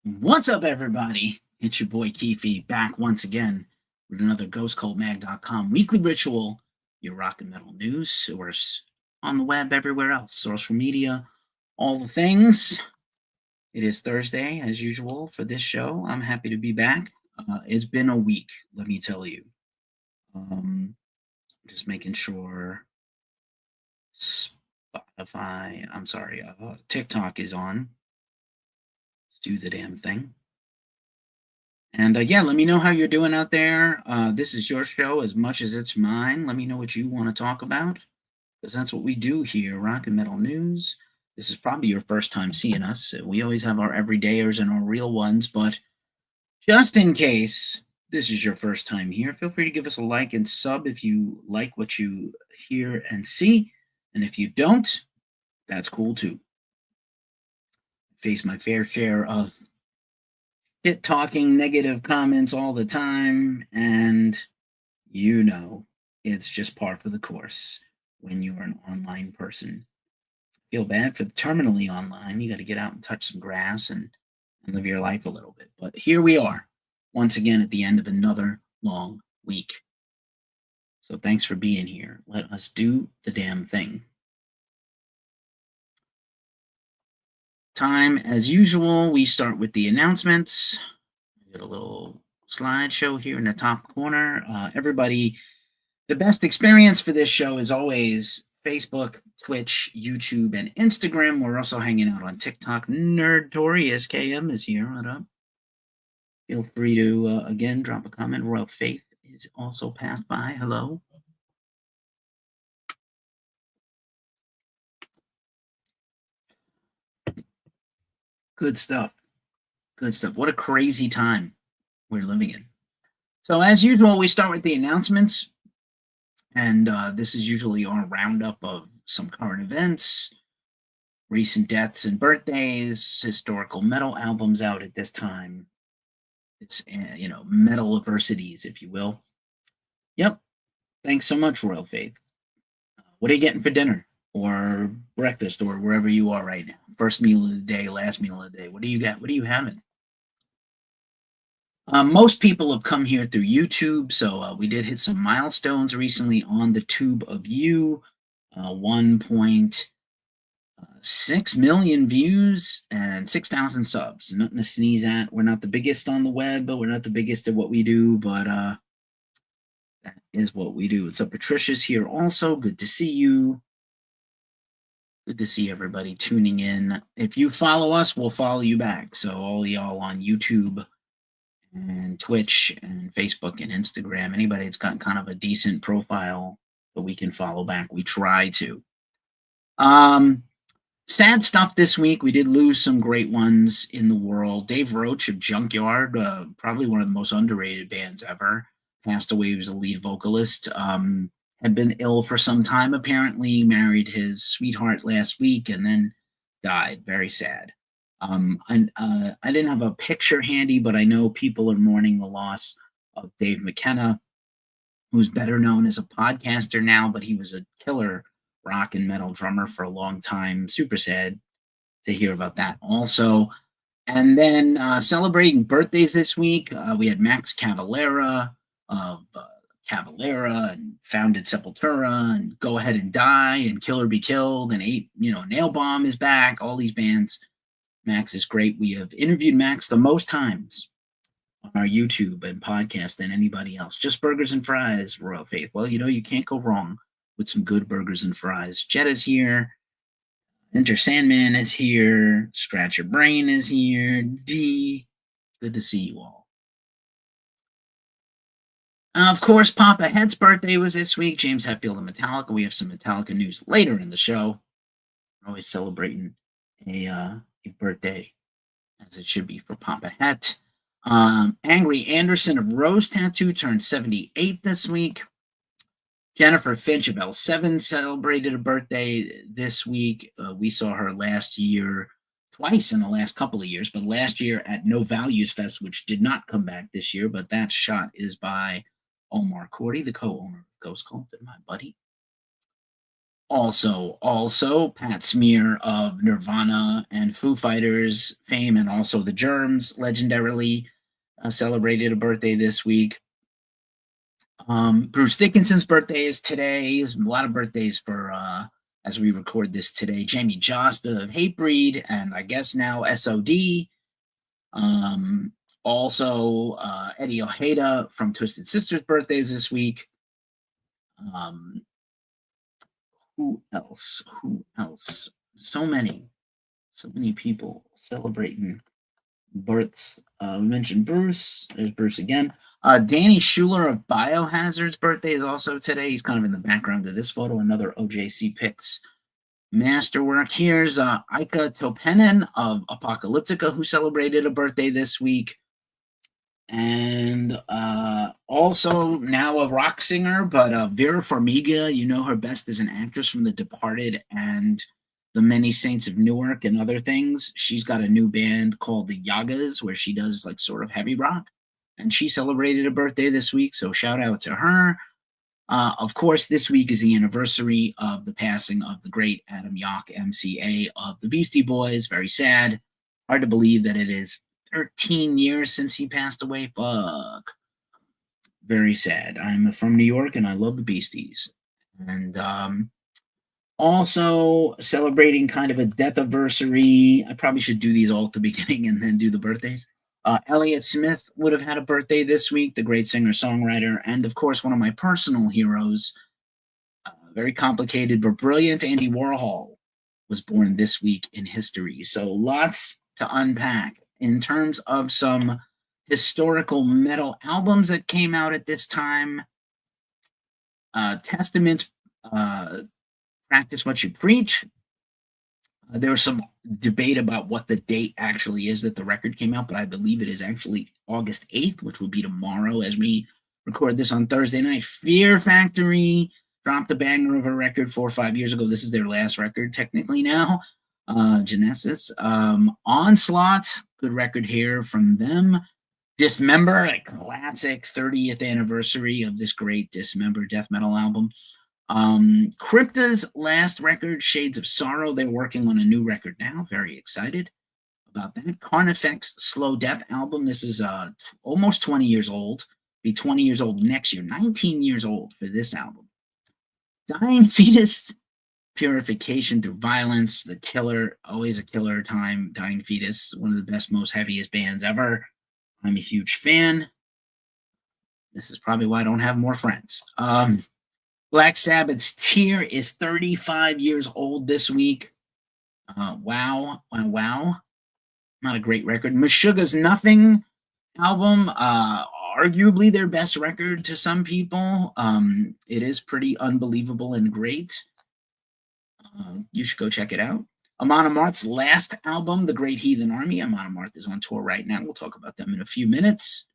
What's up, everybody? It's your boy Keefe back once again with another GhostCultMag.com weekly ritual, your rock and metal news source on the web, everywhere else, social media, all the things. It is Thursday, as usual, for this show. I'm happy to be back. It's been a week, let me tell you. Just making sure TikTok is on. Let's do the damn thing. And yeah, let me know how you're doing out there. This is your show as much as it's mine. Let me know what you want to talk about, because that's what we do here, Rock and Metal News. This is probably your first time seeing us. We always have our everydayers and our real ones, but just in case this is your first time here, feel free to give us a like and sub if you like what you hear and see. And if you don't, that's cool too. I face my fair share of shit talking, negative comments all the time, and it's just par for the course when you're an online person. Feel bad for the terminally online. You got to get out and touch some grass and live your life a little bit. But here we are, once again, at the end of another long week. So thanks for being here. Let us do the damn thing. Time as usual, we start with the announcements. Get a little slideshow here in the top corner. Everybody, the best experience for this show is always Facebook, Twitch, YouTube, and Instagram. We're also hanging out on TikTok. Nerdtorious KM is here. What up? Feel free to, again, drop a comment. Royal Faith is also passed by. Hello. Good stuff. Good stuff. What a crazy time we're living in. So as usual, we start with the announcements. And this is usually our roundup of some current events, recent deaths and birthdays, historical metal albums out at this time. It's, metal diversities, if you will. Yep. Thanks so much, Royal Faith. What are you getting for dinner or breakfast or wherever you are right now? First meal of the day, last meal of the day. What do you got? What are you having? Most people have come here through YouTube, so we did hit some milestones recently on the Tube of You. 1.6 million views and 6,000 subs. Nothing to sneeze at. We're not the biggest on the web, but we're not the biggest at what we do, but that is what we do. What's up? Patricia's here also. Good to see you. Good to see everybody tuning in. If you follow us, we'll follow you back. So all y'all on YouTube and Twitch and Facebook and Instagram, anybody that's got kind of a decent profile that we can follow back, we try to. Sad stuff this week. We did lose some great ones in the world. Dave Roach of Junkyard, probably one of the most underrated bands ever, passed away. He was the lead vocalist. Had been ill for some time, apparently, married his sweetheart last week, and then died. Very sad. I didn't have a picture handy, but I know people are mourning the loss of Dave McKenna, who's better known as a podcaster now, but he was a killer rock and metal drummer for a long time. Super sad to hear about that also. And then celebrating birthdays this week, we had Max Cavalera of Cavalera and founded Sepultura and Go Ahead and Die and Kill or Be Killed and Nail Bomb is back. All these bands. Max is great. We have interviewed Max the most times on our YouTube and podcast than anybody else. Just burgers and fries, Royal Faith. Well, you can't go wrong with some good burgers and fries. Jet is here. Enter Sandman is here. Scratch Your Brain is here. D. Good to see you all. Of course, Papa Head's birthday was this week. James Hetfield and Metallica. We have some Metallica news later in the show. We're always celebrating a birthday, as it should be for Papa Het. Angry Anderson of Rose Tattoo turned 78 this week. Jennifer Finch of L7 celebrated a birthday this week. We saw her last year, twice in the last couple of years, but last year at No Values Fest, which did not come back this year, but that shot is by Omar Cordy, the co-owner of Ghost Cult and my buddy. Also, Pat Smear of Nirvana and Foo Fighters fame, and also the Germs, legendarily celebrated a birthday this week. Bruce Dickinson's birthday is today. There's a lot of birthdays for as we record this today. Jamie Josta of Hatebreed, and I guess now SOD. Um, also, Eddie Ojeda from Twisted Sister's birthdays this week. Um, who else? Who else? So many people celebrating births. We mentioned Bruce. There's Bruce again. Danny Schuler of Biohazard's birthday is also today. He's kind of in the background of this photo. Another OJC Picks masterwork. Here's Ika Topenen of Apocalyptica, who celebrated a birthday this week. And also now a rock singer, but Vera Farmiga, you know her best as an actress from The Departed and The Many Saints of Newark and other things. She's got a new band called the Yagas where she does like sort of heavy rock. And she celebrated a birthday this week, so shout out to her. Of course, this week is the anniversary of the passing of the great Adam Yauch, MCA of the Beastie Boys. Very sad. Hard to believe that it is 13 years since he passed away. Fuck. Very sad. I'm from New York and I love the Beasties. And also celebrating kind of a death anniversary. I probably should do these all at the beginning and then do the birthdays. Elliott Smith would have had a birthday this week, the great singer-songwriter, and of course, one of my personal heroes, very complicated but brilliant, Andy Warhol, was born this week in history. So lots to unpack in terms of some historical metal albums that came out at this time. Testaments, Practice What You Preach. There was some debate about what the date actually is that the record came out, but I believe it is actually August 8th, which will be tomorrow as we record this on Thursday night. Fear Factory dropped a banger of a record 4 or 5 years ago. This is their last record technically now. Genesis. Onslaught, good record here from them. Dismember, a classic 30th anniversary of this great Dismember death metal album. Crypta's last record, Shades of Sorrow. They're working on a new record now. Very excited about that. Carnifex's Slow Death album. This is almost 20 years old. Be 20 years old next year. 19 years old for this album. Dying Fetus, Purification Through Violence. The Killer, always a killer time. Dying Fetus, one of the best, most heaviest bands ever. I'm a huge fan. This is probably why I don't have more friends. Black Sabbath's Tear is 35 years old this week. Wow. Not a great record. Meshuggah's Nothing album, arguably their best record to some people. It is pretty unbelievable and great. You should go check it out. Amon Amarth's last album, The Great Heathen Army. Amon Amarth is on tour right now. We'll talk about them in a few minutes.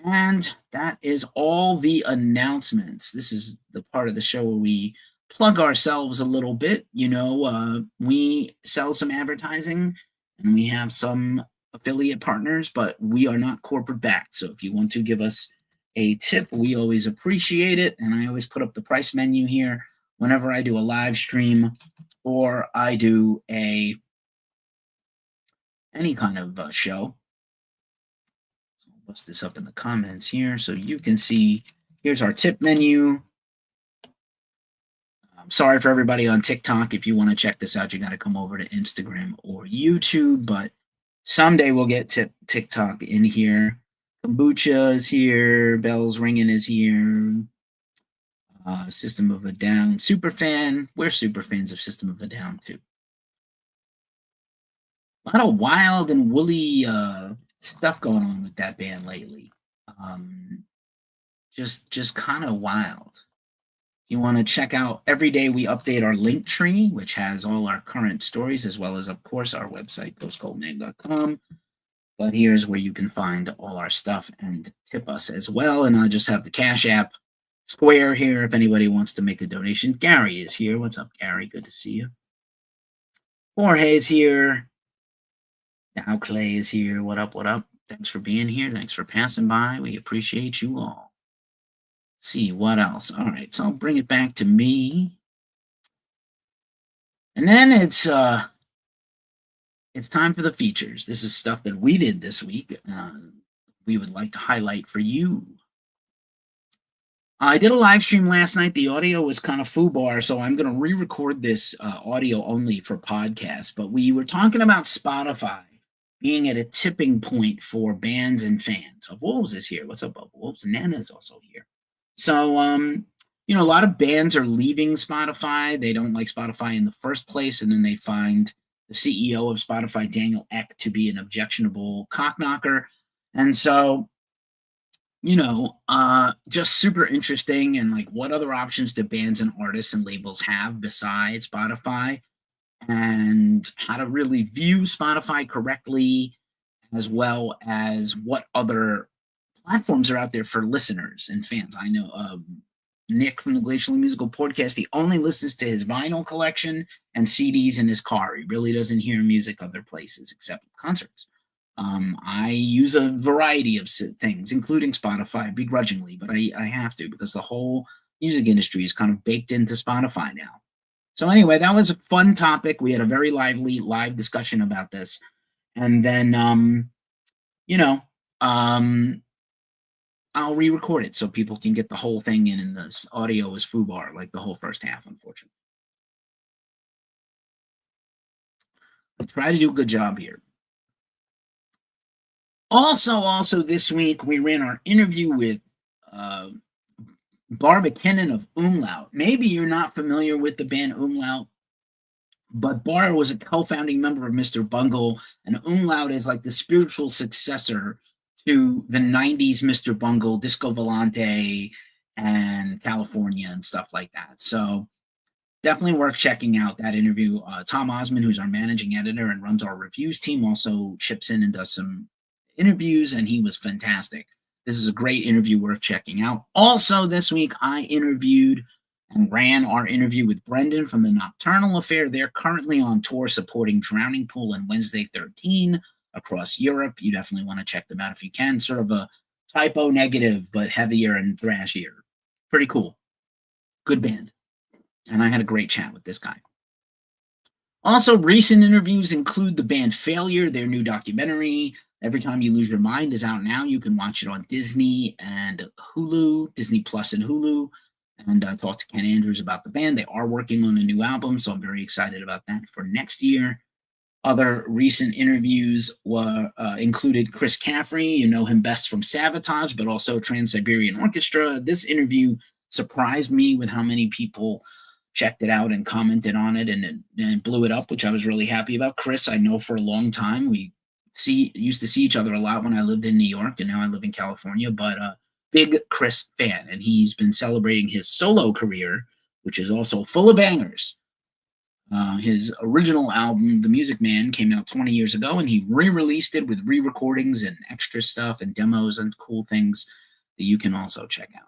And that is all the announcements. This is the part of the show where we plug ourselves a little bit. You know, we sell some advertising and we have some affiliate partners, but we are not corporate backed. So if you want to give us a tip, we always appreciate it. And I always put up the price menu here whenever I do a live stream or I do any kind of show. Bust this up in the comments here so you can see. Here's our tip menu. I'm sorry for everybody on TikTok. If you want to check this out, you got to come over to Instagram or YouTube, but someday we'll get TikTok in here. Kombucha is here. Bells Ringing is here. System of a Down. Superfan. We're super fans of System of a Down too. A lot of wild and woolly stuff going on with that band lately. Just kind of wild. You want to check out, every day we update our link tree, which has all our current stories, as well as, of course, our website, ghostgoldmag.com. But here's where you can find all our stuff and tip us as well. And I just have the Cash App Square here if anybody wants to make a donation. Gary is here. What's up, Gary? Good to see you. Jorge is here. Now Clay is here. What up, what up? Thanks for being here. Thanks for passing by. We appreciate you all. Let's see what else. All right, so I'll bring it back to me. And then it's time for the features. This is stuff that we did this week. We would like to highlight for you. I did a live stream last night. The audio was kind of foobar, so I'm going to re-record this audio only for podcast. But we were talking about Spotify being at a tipping point for bands and fans. Wolves is here. What's up, Wolves? Nana is also here. So, a lot of bands are leaving Spotify. They don't like Spotify in the first place, and then they find the CEO of Spotify, Daniel Ek, to be an objectionable cockknocker. And so, just super interesting. And like, what other options do bands and artists and labels have besides Spotify, and how to really view Spotify correctly, as well as what other platforms are out there for listeners and fans. I know Nick from the Glacially Musical podcast, he only listens to his vinyl collection and CDs in his car. He really doesn't hear music other places except concerts. I use a variety of things, including Spotify, begrudgingly, but I have to, because the whole music industry is kind of baked into Spotify now. So anyway, that was a fun topic. We had a very lively live discussion about this. And then, I'll re-record it so people can get the whole thing in, and this audio is foobar, like the whole first half, unfortunately. I try to do a good job here. Also this week, we ran our interview with Bar McKinnon of Umlaut. Maybe you're not familiar with the band Umlaut, but Bar was a co-founding member of Mr. Bungle, and Umlaut is like the spiritual successor to the 90s Mr. Bungle, Disco Volante, and California and stuff like that. So definitely worth checking out that interview. Tom Osmond, who's our managing editor and runs our reviews team, also chips in and does some interviews, and he was fantastic. This is a great interview worth checking out. Also this week, I interviewed and ran our interview with Brendan from the Nocturnal Affair. They're currently on tour supporting Drowning Pool and Wednesday 13 across Europe. You definitely want to check them out if you can. Sort of a typo negative, but heavier and thrashier. Pretty cool. Good band. And I had a great chat with this guy. Also, recent interviews include the band Failure. Their new documentary, Every Time You Lose Your Mind, is out now. You can watch it on Disney and Hulu, Disney Plus and Hulu. And I talked to Ken Andrews about the band. They are working on a new album, so I'm very excited about that for next year. Other recent interviews were included Chris Caffrey. You know him best from Sabotage, but also Trans-Siberian Orchestra. This interview surprised me with how many people checked it out and commented on it, and it blew it up, which I was really happy about. Chris, I know for a long time. We used to see each other a lot when I lived in New York, and now I live in California, but big Chris fan, and he's been celebrating his solo career, which is also full of bangers. His original album, The Music Man, came out 20 years ago, and he re-released it with re-recordings and extra stuff and demos and cool things that you can also check out.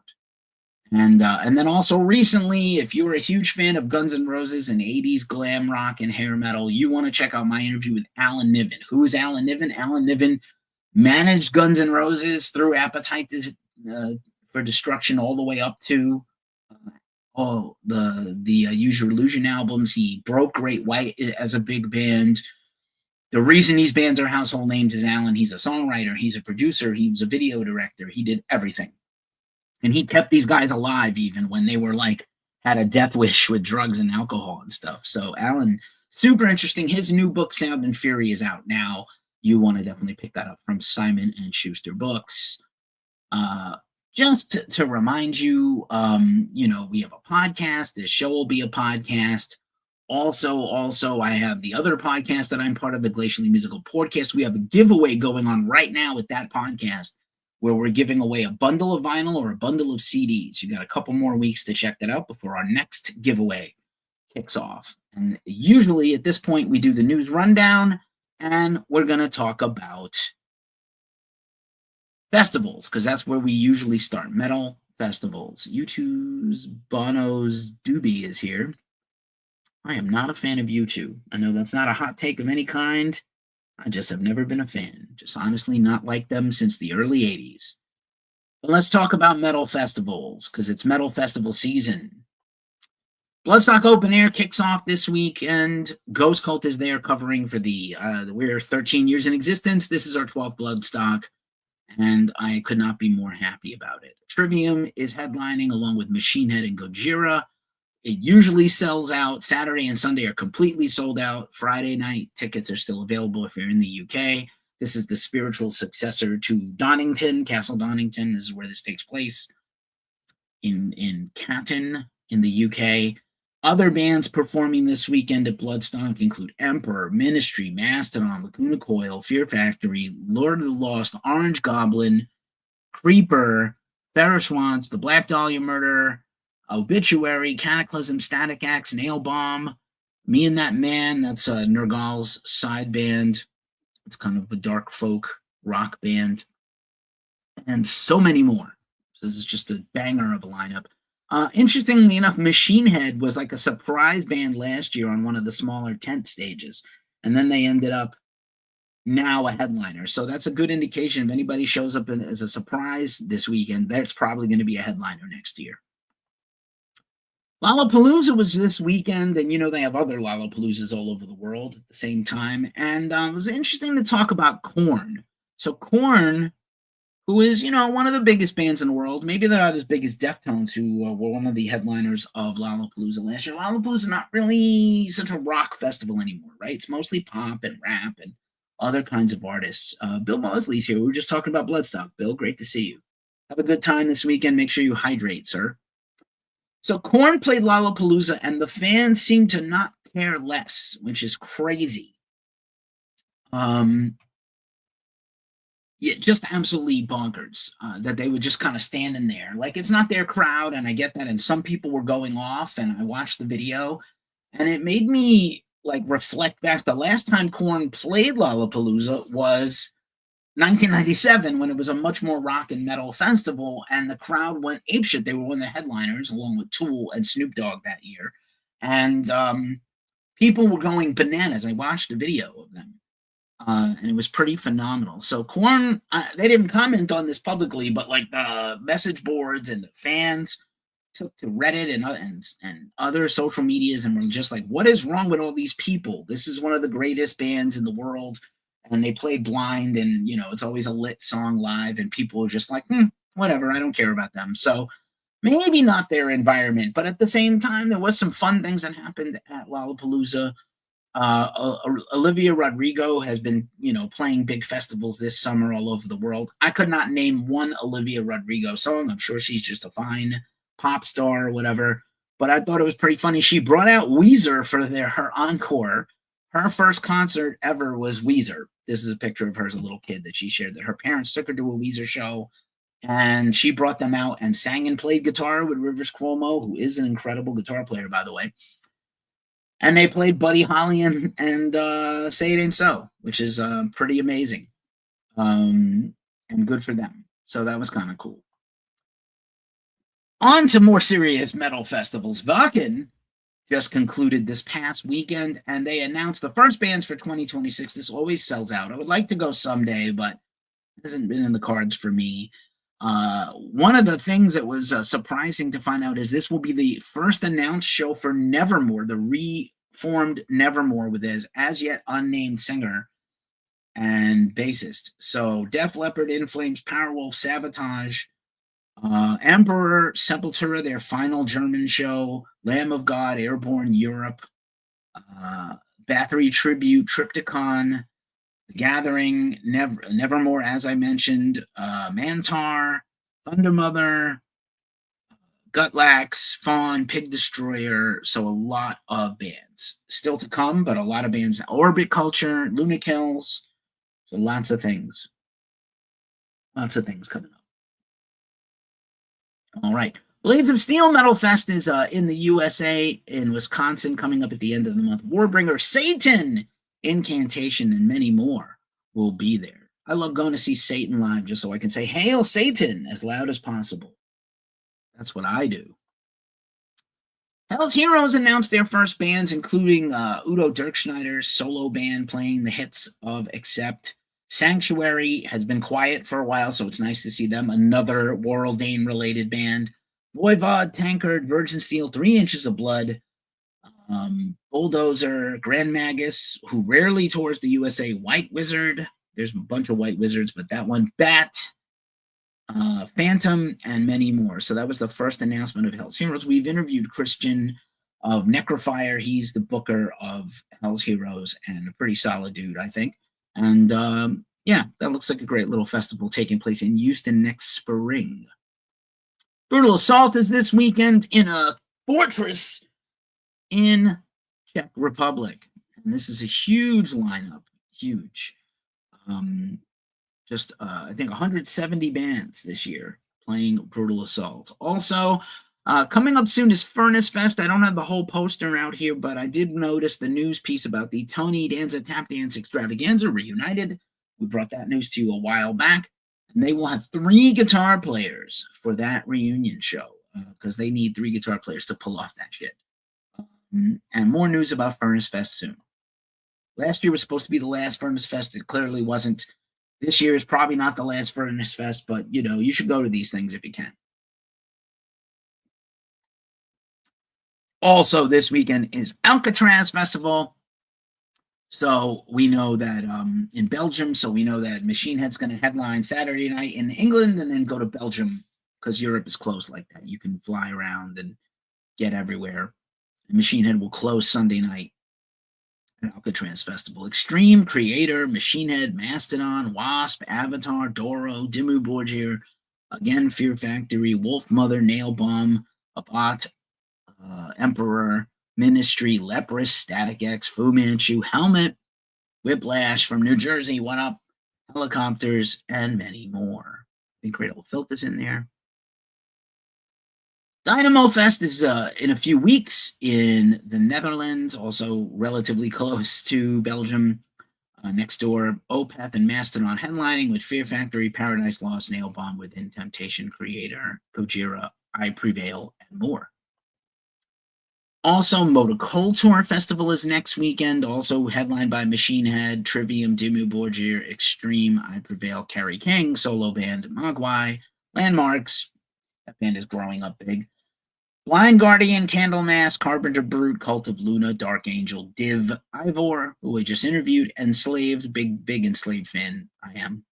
And then also recently, if you're a huge fan of Guns N' Roses and 80s glam rock and hair metal, you want to check out my interview with Alan Niven. Who is Alan Niven? Alan Niven managed Guns N' Roses through Appetite for Destruction all the way up to the Use Your Illusion albums. He broke Great White as a big band. The reason these bands are household names is Alan. He's a songwriter. He's a producer. He was a video director. He did everything. And he kept these guys alive even when they were like, had a death wish with drugs and alcohol and stuff. So Alan, super interesting. His new book, Sound and Fury, is out now. You want to definitely pick that up from Simon & Schuster Books. Just to remind you, we have a podcast. This show will be a podcast. Also, I have the other podcast that I'm part of, the Glacially Musical podcast. We have a giveaway going on right now with that podcast, where we're giving away a bundle of vinyl or a bundle of CDs. You got a couple more weeks to check that out before our next giveaway kicks off. And usually at this point, we do the news rundown, and we're going to talk about festivals, because that's where we usually start. Metal festivals. U2's Bono's Doobie is here. I am not a fan of U2. I know that's not a hot take of any kind. I just have never been a fan. Just honestly not liked them since the early 80s. But let's talk about metal festivals, because it's metal festival season. Bloodstock Open Air kicks off this weekend. Ghost Cult is there covering for we're 13 years in existence. This is our 12th Bloodstock, and I could not be more happy about it. Trivium is headlining along with Machine Head and Gojira. It usually sells out. Saturday and Sunday are completely sold out. Friday night tickets are still available if you're in the UK. This is the spiritual successor to Donington, Castle Donington. This is where this takes place in Catton in the UK. Other bands performing this weekend at Bloodstock include Emperor, Ministry, Mastodon, Lacuna Coil, Fear Factory, Lord of the Lost, Orange Goblin, Creeper, Ferriswants, The Black Dahlia Murder, Obituary, Cataclysm, Static Axe, Nail Bomb, Me and That Man, that's Nergal's side band. It's kind of the dark folk rock band, and so many more. So this is just a banger of a lineup. Interestingly enough, Machine Head was like a surprise band last year on one of the smaller tent stages, and then they ended up now a headliner. So that's a good indication. If anybody shows up as a surprise this weekend, that's probably going to be a headliner next year. Lollapalooza was this weekend, and they have other Lollapaloozas all over the world at the same time. And it was interesting to talk about Korn. So Korn, who is, one of the biggest bands in the world. Maybe they're not as big as Deftones, who were one of the headliners of Lollapalooza last year. Lollapalooza is not really such a rock festival anymore, right? It's mostly pop and rap and other kinds of artists. Bill Mosley's here. We were just talking about Bloodstock. Bill, great to see you. Have a good time this weekend. Make sure you hydrate, sir. So Korn played Lollapalooza, and the fans seem to not care less, which is crazy. Yeah, just absolutely bonkers that they were just kind of standing there. Like, it's not their crowd, and I get that. And some people were going off, and I watched the video, and it made me reflect back. The last time Korn played Lollapalooza was 1997, when it was a much more rock and metal festival, and the crowd went apeshit. They were one of the headliners, along with Tool and Snoop Dogg that year, and people were going bananas. I watched a video of them. And it was pretty phenomenal. So Korn, they didn't comment on this publicly, but the message boards and the fans took to Reddit and other social medias and were just like, what is wrong with all these people? This is one of the greatest bands in the world. And they play Blind, and it's always a lit song live, and people are just like, whatever, I don't care about them. So maybe not their environment, but at the same time, there was some fun things that happened at Lollapalooza. Olivia Rodrigo has been, playing big festivals this summer all over the world. I could not name one Olivia Rodrigo song. I'm sure she's just a fine pop star or whatever, but I thought it was pretty funny. She brought out Weezer for her encore. Her first concert ever was Weezer. This is a picture of her as a little kid that she shared, that her parents took her to a Weezer show, and she brought them out and sang and played guitar with Rivers Cuomo, who is an incredible guitar player, by the way. And they played Buddy Holly and Say It Ain't So, which is pretty amazing, and good for them. So that was kind of cool. On to more serious metal festivals. Wacken just concluded this past weekend, and they announced the first bands for 2026. This always sells out. I would like to go someday, but it hasn't been in the cards for me. One of the things that was surprising to find out is this will be the first announced show for Nevermore, the reformed Nevermore, with his as yet unnamed singer and bassist. So Def Leppard, In Flames, Powerwolf, Sabotage, Emperor, Sepultura, their final German show, Lamb of God, Airborne Europe, Bathory Tribute, Triptychon, The Gathering, Nevermore, as I mentioned, Mantar, Thundermother, Gutlax, Fawn, Pig Destroyer. So a lot of bands still to come, but a lot of bands. Orbit Culture, Lunac Hills. So lots of things. Lots of things coming up. All right. Blades of Steel Metal Fest is in the USA, in Wisconsin, coming up at the end of the month. Warbringer, Satan, Incantation, and many more will be there. I love going to see Satan live just so I can say, Hail Satan, as loud as possible. That's what I do. Hell's Heroes announced their first bands, including Udo Dirkschneider's solo band playing the hits of Accept. Sanctuary has been quiet for a while, so it's nice to see them. Another Waraldane-related band. Voivod, Tankard, Virgin Steel, 3 Inches of Blood, Bulldozer, Grand Magus, who rarely tours the USA, White Wizard. There's a bunch of White Wizards, but that one, Bat, Phantom, and many more. So that was the first announcement of Hell's Heroes. We've interviewed Christian of Necrofire. He's the booker of Hell's Heroes and a pretty solid dude, I think. And yeah, that looks like a great little festival taking place in Houston next spring. Brutal Assault is this weekend in a fortress in Czech Republic. And this is a huge lineup, huge. I think 170 bands this year playing Brutal Assault. Also, coming up soon is Furnace Fest. I don't have the whole poster out here, but I did notice the news piece about the Tony Danza Tap Dance Extravaganza reunited. We brought that news to you a while back. And they will have 3 guitar players for that reunion show because they need 3 guitar players to pull off that shit. And more news about Furnace Fest soon. Last year was supposed to be the last Furnace Fest. It clearly wasn't. This year is probably not the last Furnace Fest, but, you know, you should go to these things if you can. Also, this weekend is Alcatraz Festival. So we know that in Belgium, so we know that Machine Head's going to headline Saturday night in England and then go to Belgium because Europe is closed like that. You can fly around and get everywhere. And Machine Head will close Sunday night at Alcatraz Festival. Extreme, Creator, Machine Head, Mastodon, Wasp, Avatar, Doro, Dimmu Borgir, again, Fear Factory, Wolf Mother, Nail Bomb, Abat, Emperor, Ministry, Leprous, Static X, Fu Manchu, Helmet, Whiplash from New Jersey, What Up, Helicopters, and many more. I think Cradle of Filth is in there. Dynamo Fest is in a few weeks in the Netherlands, also relatively close to Belgium. Next door, Opeth and Mastodon headlining with Fear Factory, Paradise Lost, Nail Bomb, Within Temptation, Creator, Gojira, I Prevail, and more. Also, Motoculture Festival is next weekend, also headlined by Machine Head, Trivium, Dimmu Borgir, Extreme, I Prevail, Kerry King, solo band, Mogwai, Landmarks, that band is growing up big, Blind Guardian, Candlemass, Carpenter Brute, Cult of Luna, Dark Angel, Div, Ivor, who I just interviewed, Enslaved, big Enslaved fan I am,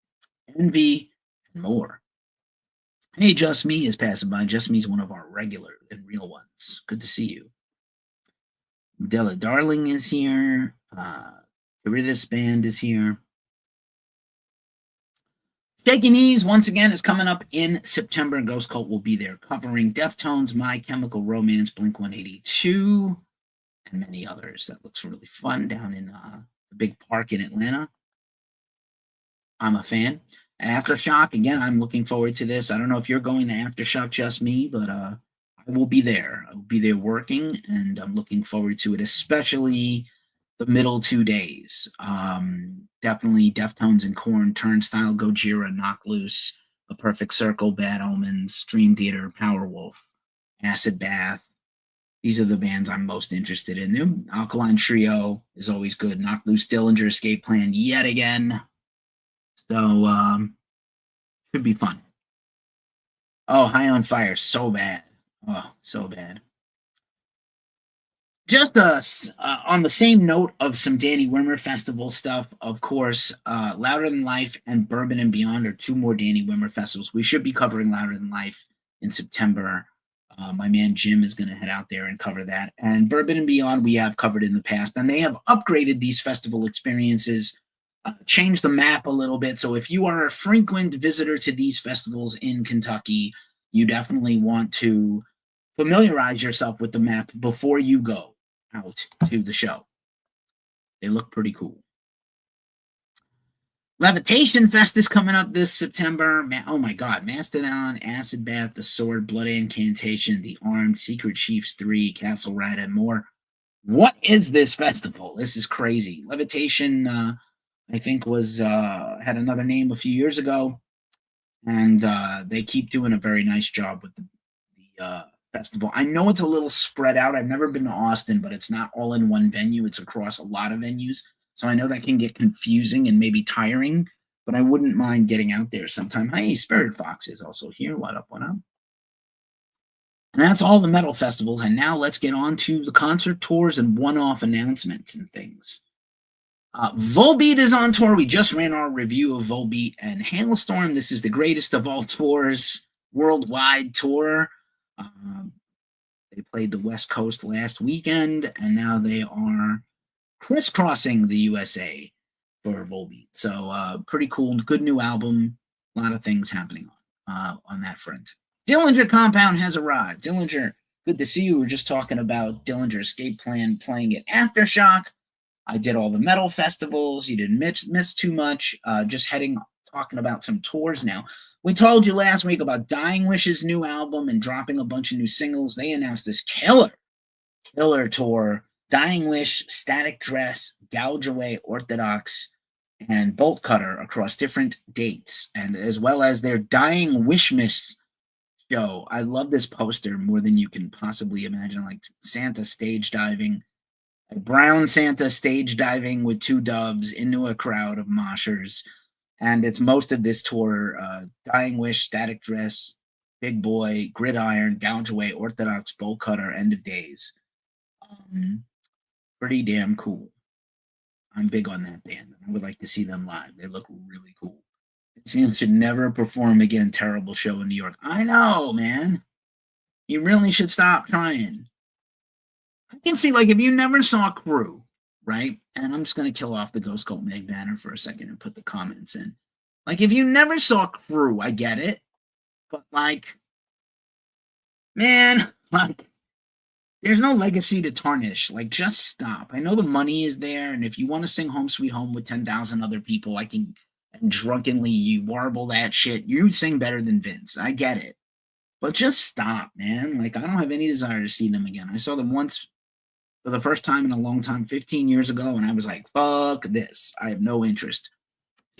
Envy, and more. Hey, Just Me is passing by. Just Me is one of our regular and real ones. Good to see you. Della Darling is here. Caritas Band is here. Shaky Knees, once again, is coming up in September. Ghost Cult will be there covering Deftones, My Chemical Romance, Blink-182, and many others. That looks really fun down in the big park in Atlanta. I'm a fan. Aftershock, again, I'm looking forward to this. I don't know if you're going to Aftershock, Just Me, but I will be there. I will be there working, and I'm looking forward to it, especially the middle 2 days. Definitely Deftones and Korn, Turnstile, Gojira, Knock Loose, A Perfect Circle, Bad Omens, Dream Theater, Powerwolf, Acid Bath. These are the bands I'm most interested in. The Alkaline Trio is always good. Knock Loose, Dillinger, Escape Plan yet again. So, should be fun. Oh, High on Fire, so bad. Oh, so bad. Just on the same note of some Danny Wimmer Festival stuff, of course, Louder Than Life and Bourbon and Beyond are 2 more Danny Wimmer festivals. We should be covering Louder Than Life in September. My man Jim is going to head out there and cover that. And Bourbon and Beyond we have covered in the past. And they have upgraded these festival experiences, changed the map a little bit. So if you are a frequent visitor to these festivals in Kentucky, you definitely want to familiarize yourself with the map before you go out to the show. They look pretty cool. Levitation Fest is coming up this September. Oh my God. Mastodon, Acid Bath, The Sword, Blood Incantation, The Armed, Secret Chiefs 3, Castle Rat, and more. What is this festival? This is crazy. Levitation, I think, had another name a few years ago, and they keep doing a very nice job with the festival. I know it's a little spread out. I've never been to Austin, but it's not all in one venue. It's across a lot of venues. So I know that can get confusing and maybe tiring, but I wouldn't mind getting out there sometime. Hey, Spirit Fox is also here. What up, what up? And that's all the metal festivals. And now let's get on to the concert tours and one-off announcements and things. Volbeat is on tour. We just ran our review of Volbeat and Hailstorm. This is the greatest of all tours, worldwide tour. They played the West Coast last weekend, and now they are crisscrossing the USA for Volbeat. So pretty cool. Good new album. A lot of things happening on that front. Dillinger Compound has arrived. Dillinger, good to see you. We were just talking about Dillinger Escape Plan playing at Aftershock. I did all the metal festivals. You didn't miss too much. Just talking about some tours now. We told you last week about Dying Wish's new album and dropping a bunch of new singles. They announced this killer tour. Dying Wish, Static Dress, Gouge Away, Orthodox, and Bolt Cutter across different dates, and as well as their Dying Wishmas show. I love this poster more than you can possibly imagine, like Santa stage diving. A brown Santa stage diving with two doves into a crowd of moshers. And it's most of this tour, Dying Wish, Static Dress, Big Boy, Gridiron, Gouge Away, Orthodox, Bolt Cutter, End of Days. Pretty damn cool. I'm big on that band. I would like to see them live. They look really cool. It seems to never perform again. Terrible show in New York. I know, man. You really should stop trying. I can see, like, if you never saw Crew, right? And I'm just going to kill off the Ghost Cult Meg banner for a second and put the comments in. Like, if you never saw Crew, I get it. But, like, man, like, there's no legacy to tarnish. Like, just stop. I know the money is there, and if you want to sing Home Sweet Home with 10,000 other people, I can, and drunkenly you warble that shit. You sing better than Vince. I get it. But just stop, man. Like, I don't have any desire to see them again. I saw them once for the first time in a long time, 15 years ago, and I was like, fuck this. I have no interest.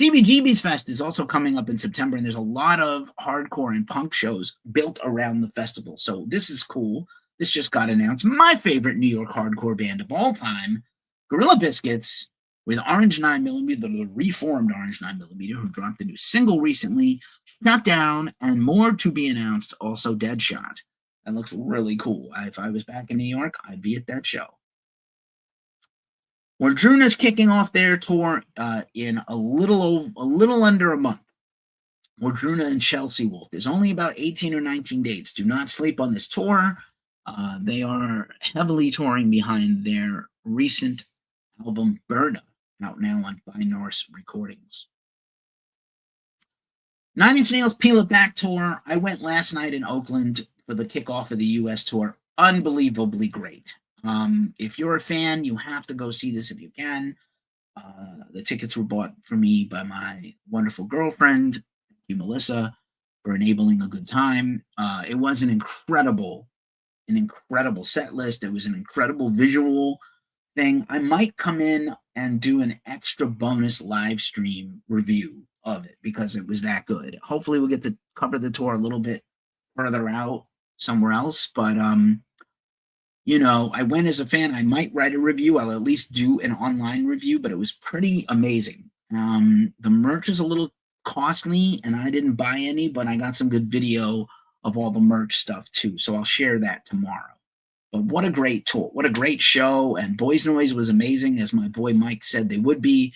CBGB's Fest is also coming up in September, and there's a lot of hardcore and punk shows built around the festival. So this is cool. This just got announced. My favorite New York hardcore band of all time, Gorilla Biscuits, with Orange 9mm, the reformed Orange 9mm, who dropped a new single recently, Shut Down, and more to be announced, also Deadshot. That looks really cool. If I was back in New York, I'd be at that show. Wardruna's kicking off their tour in a little under a month. Wardruna and Chelsea Wolf. There's only about 18 or 19 dates. Do not sleep on this tour. They are heavily touring behind their recent album Burna, out now on By Norse Recordings. Nine Inch Nails Peel It Back tour. I went last night in Oakland for the kickoff of the U.S. tour. Unbelievably great. If you're a fan, you have to go see this if you can. The tickets were bought for me by my wonderful girlfriend, thank you, Melissa, for enabling a good time. It was an incredible set list. It was an incredible visual thing. I might come in and do an extra bonus live stream review of it because it was that good. Hopefully we'll get to cover the tour a little bit further out somewhere else, but you know, I went as a fan. I might write a review. I'll at least do an online review, but it was pretty amazing. The merch is a little costly, and I didn't buy any, but I got some good video of all the merch stuff too, so I'll share that tomorrow. But what a great tour. What a great show, and Boys Noise was amazing, as my boy Mike said they would be,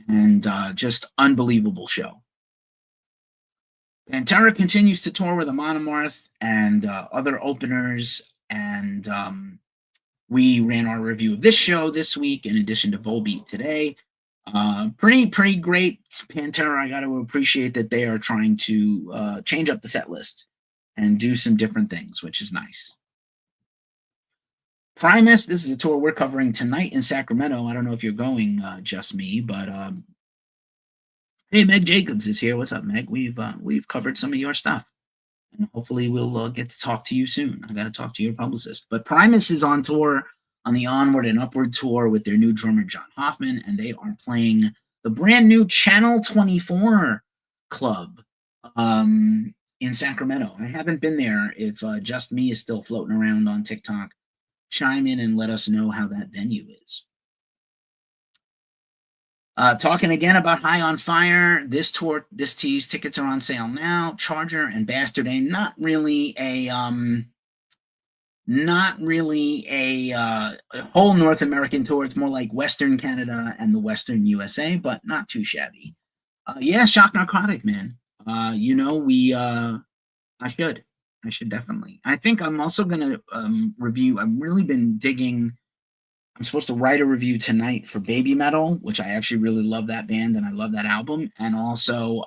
and just unbelievable show. Pantera continues to tour with Monomarth and other openers, and we ran our review of this show this week in addition to Volbeat today. Pretty great Pantera. I got to appreciate that they are trying to change up the set list and do some different things, which is nice. Primus, this is a tour we're covering tonight in Sacramento. I don't know if you're going, just me, but hey, Meg Jacobs is here. What's up, Meg? We've covered some of your stuff, and hopefully we'll get to talk to you soon. I got to talk to your publicist. But Primus is on tour on the Onward and Upward tour with their new drummer John Hoffman, and they are playing the brand new Channel 24 Club in Sacramento. I haven't been there. If Just Me is still floating around on TikTok, chime in and let us know how that venue is. Talking again about High on Fire, this tour, this tease, tickets are on sale now. Charger and Bastard Aim, not really a Not really a whole North American tour. It's more like Western Canada and the Western USA, but not too shabby. Yeah, Shock Narcotic, man. You know, I should. I should definitely. I think I'm also gonna review. I've really been digging. I'm supposed to write a review tonight for Baby Metal, which I actually really love that band and I love that album. And also,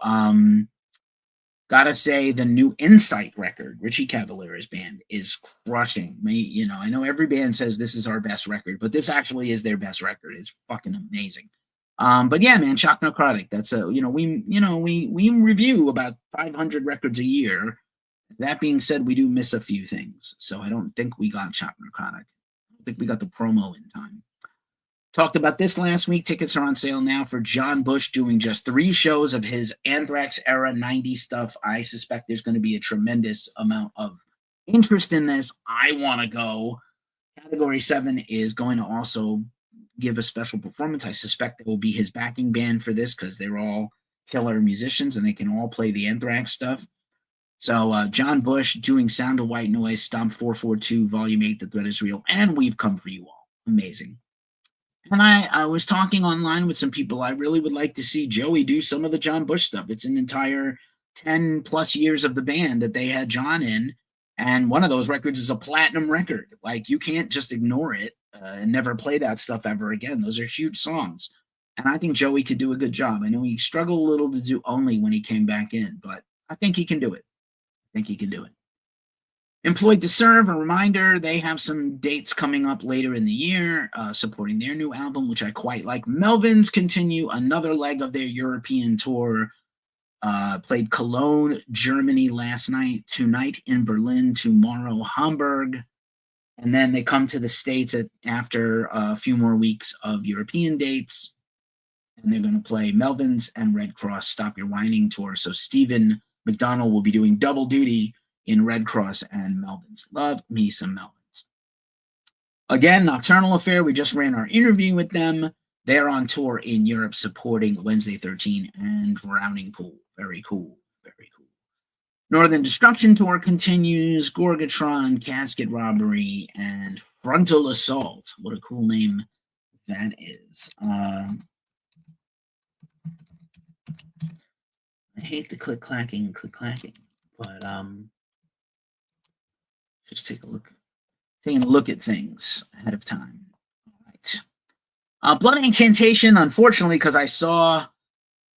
gotta say, the new Insight record, Richie Cavalera's band, is crushing me. You know, I know every band says this is our best record, but this actually is their best record. It's fucking amazing. But yeah, man, Shock Necrotic. That's a we review about 500 records a year. That being said, we do miss a few things, so I don't think we got Shock Necrotic. I don't think we got the promo in time. Talked about this last week. Tickets are on sale now for John Bush doing just 3 shows of his Anthrax era 90s stuff. I suspect there's going to be a tremendous amount of interest in this. I want to go. Category 7 is going to also give a special performance. I suspect it will be his backing band for this because they're all killer musicians and they can all play the Anthrax stuff. So John Bush doing Sound of White Noise, Stomp 442, Volume 8, The Threat is Real, and We've Come for You All. Amazing. And I was talking online with some people. I really would like to see Joey do some of the John Bush stuff. It's an entire 10 plus years of the band that they had John in. And one of those records is a platinum record. Like, you can't just ignore it and never play that stuff ever again. Those are huge songs. And I think Joey could do a good job. I know he struggled a little to do Only when he came back in, but I think he can do it. I think he can do it. Employed to Serve, a reminder, they have some dates coming up later in the year supporting their new album, which I quite like. Melvins continue another leg of their European tour. Played Cologne, Germany last night, tonight in Berlin, tomorrow Hamburg. And then they come to the States after a few more weeks of European dates. And they're going to play Melvins and Red Cross Stop Your Whining tour. So Stephen McDonald will be doing double duty in Red Cross and Melvins. Love me some Melvins. Again, Nocturnal Affair, we just ran our interview with them. They're on tour in Europe supporting Wednesday 13 and Drowning Pool. Very cool, very cool. Northern Destruction Tour continues, Gorgatron, Casket Robbery, and Frontal Assault. What a cool name that is. I hate the click-clacking, but just taking a look at things ahead of time. All right. Blood Incantation, unfortunately, because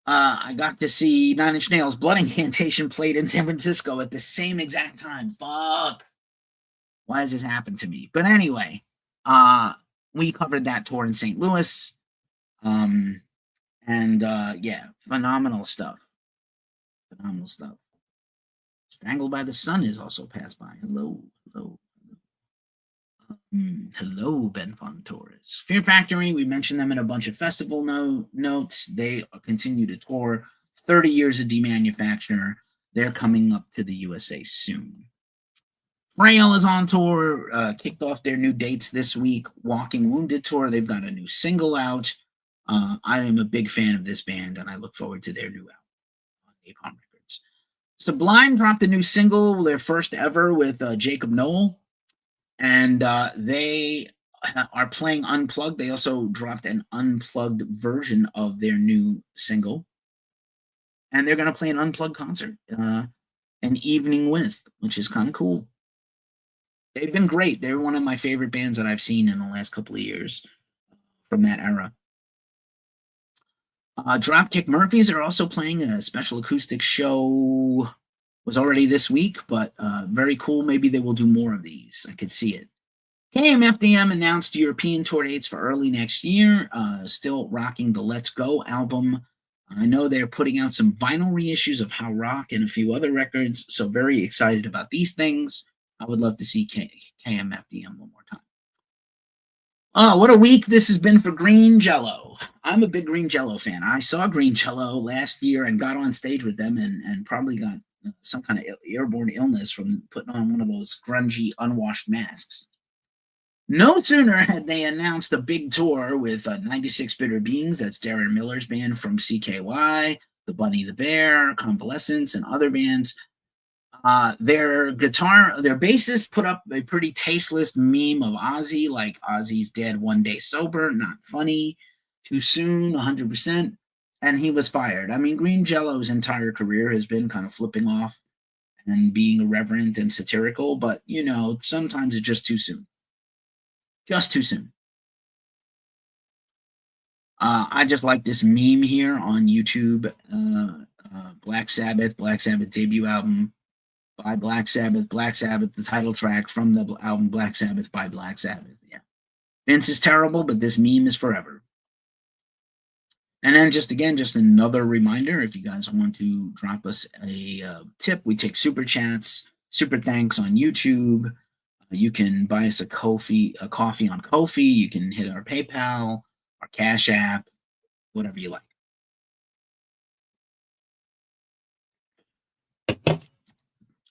I got to see Nine Inch Nails. Blood Incantation played in San Francisco at the same exact time. Fuck. Why has this happened to me? But anyway, we covered that tour in St. Louis. Yeah, phenomenal stuff. Phenomenal stuff. Strangled by the Sun is also passed by. Hello. Hello, Ben Fon Torres. Fear Factory, we mentioned them in a bunch of festival notes. They continue to tour. 30 years of demanufacture. They're coming up to the USA soon. Frail is on tour, kicked off their new dates this week. Walking Wounded tour, they've got a new single out. I am a big fan of this band, and I look forward to their new album on Napalm Records. Sublime dropped a new single, their first ever, with Jacob Noel, and they are playing Unplugged. They also dropped an unplugged version of their new single, and they're going to play an unplugged concert, An Evening With, which is kind of cool. They've been great. They're one of my favorite bands that I've seen in the last couple of years from that era. Dropkick Murphys are also playing a special acoustic show. Was already this week, but very cool. Maybe they will do more of these. I could see it. KMFDM announced European tour dates for early next year. Still rocking the Let's Go album. I know they're putting out some vinyl reissues of How Rock and a few other records, so very excited about these things. I would love to see KMFDM one more time. Oh, what a week this has been for Green Jello. I'm a big Green Jello fan. I saw Green Jello last year and got on stage with them and probably got some kind of airborne illness from putting on one of those grungy, unwashed masks. No sooner had they announced a big tour with 96 Bitter Beans, that's Darren Miller's band from CKY, The Bunny the Bear, Convalescence, and other bands. Their bassist put up a pretty tasteless meme of Ozzy, like Ozzy's dead one day sober, not funny, too soon, 100%, and he was fired. I mean, Green Jello's entire career has been kind of flipping off and being irreverent and satirical, but sometimes it's just too soon. Just too soon. I just like this meme here on YouTube. Black Sabbath debut album by Black Sabbath, the title track from the album Black Sabbath by Black Sabbath. Yeah. Vince is terrible, but this meme is forever. And then just another reminder, if you guys want to drop us a tip, we take super chats, super thanks on YouTube. You can buy us a coffee on Ko-fi. You can hit our PayPal, our Cash App, whatever you like.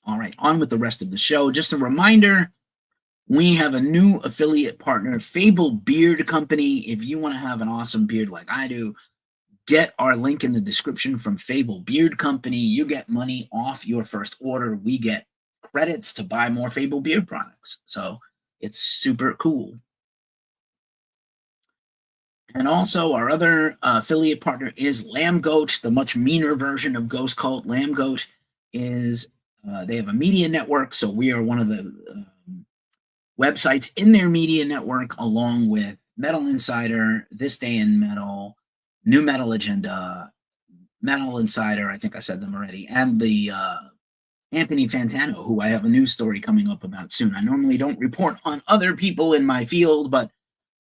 All right, on with the rest of the show. Just a reminder, we have a new affiliate partner, Fable Beard Company. If you want to have an awesome beard like I do, get our link in the description from Fable Beard Company. You get money off your first order. We get credits to buy more Fable Beard products. So it's super cool. And also our other affiliate partner is Lamb Goat, the much meaner version of Ghost Cult. Lamb Goat is, they have a media network, so we are one of the websites in their media network, along with Metal Insider, This Day in Metal, New Metal Agenda, Metal Insider, I think I said them already, and the Anthony Fantano, who I have a news story coming up about soon. I normally don't report on other people in my field, but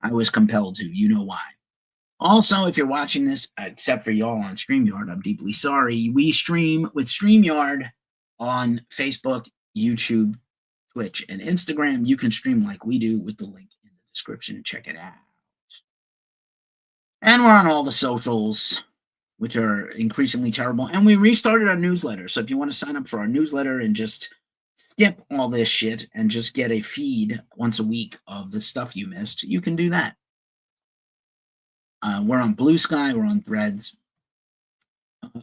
I was compelled to. You know why. Also, if you're watching this, except for y'all on StreamYard, I'm deeply sorry. We stream with StreamYard on Facebook, YouTube, Twitch, and Instagram. You can stream like we do with the link in the description. Check it out. And we're on all the socials, which are increasingly terrible. And we restarted our newsletter. So if you want to sign up for our newsletter and just skip all this shit and just get a feed once a week of the stuff you missed, you can do that. We're on Blue Sky. We're on Threads.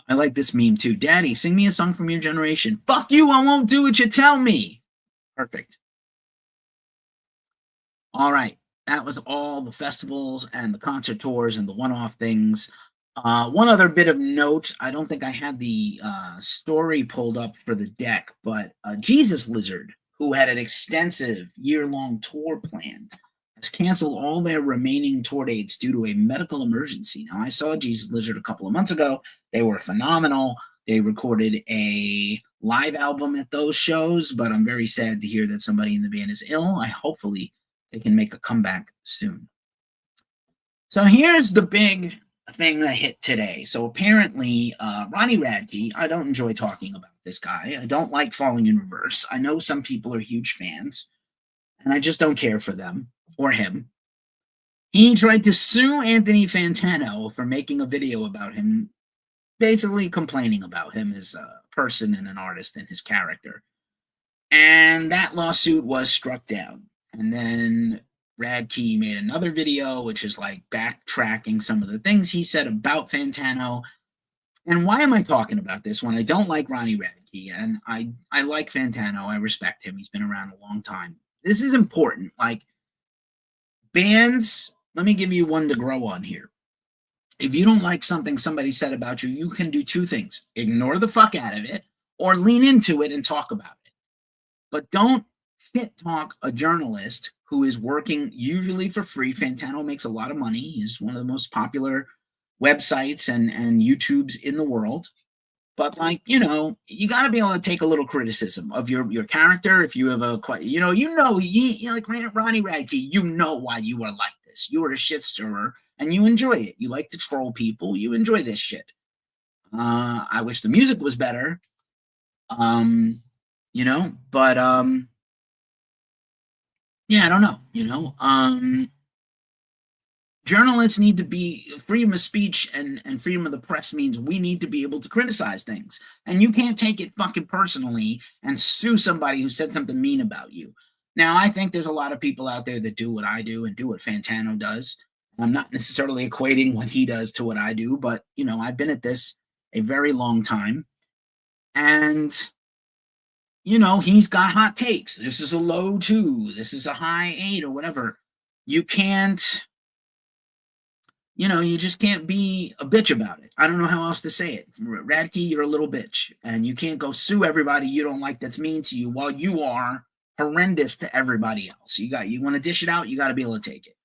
I like this meme too. Daddy, sing me a song from your generation. Fuck you, I won't do what you tell me. Perfect. All right. That was all the festivals and the concert tours and the one-off things. One other bit of note, I don't think I had the story pulled up for the deck, but Jesus Lizard, who had an extensive year-long tour planned, has canceled all their remaining tour dates due to a medical emergency. Now, I saw Jesus Lizard a couple of months ago. They were phenomenal. They recorded a live album at those shows, but I'm very sad to hear that somebody in the band is ill. Hopefully they can make a comeback soon. So here's the big thing that hit today. So apparently, Ronnie Radke, I don't enjoy talking about this guy. I don't like Falling in Reverse. I know some people are huge fans, and I just don't care for them or him. He tried to sue Anthony Fantano for making a video about him, basically complaining about him as a person and an artist and his character. And that lawsuit was struck down. And then Radke made another video, which is like backtracking some of the things he said about Fantano. And why am I talking about this when I don't like Ronnie Radke? And I like Fantano. I respect him. He's been around a long time. This is important. Like, bands, let me give you one to grow on here. If you don't like something somebody said about you, you can do two things. Ignore the fuck out of it or lean into it and talk about it. But don't shit talk a journalist who is working usually for free. Fantano makes a lot of money. He's one of the most popular websites and YouTubes in the world. But, like, you got to be able to take a little criticism of your character. If you have a, like Ronnie Radke, you know why you are like this. You are a shit stirrer and you enjoy it. You like to troll people. You enjoy this shit. I wish the music was better. But yeah, I don't know, journalists need to be freedom of speech and freedom of the press means we need to be able to criticize things. And you can't take it fucking personally and sue somebody who said something mean about you. Now, I think there's a lot of people out there that do what I do and do what Fantano does. I'm not necessarily equating what he does to what I do, but, I've been at this a very long time. And he's got hot takes. This is a low 2, this is a high 8 or whatever. You can't, you just can't be a bitch about it. I don't know how else to say it. Radke, you're a little bitch, and you can't go sue everybody you don't like that's mean to you while you are horrendous to everybody else. You want to dish it out, you got to be able to take it.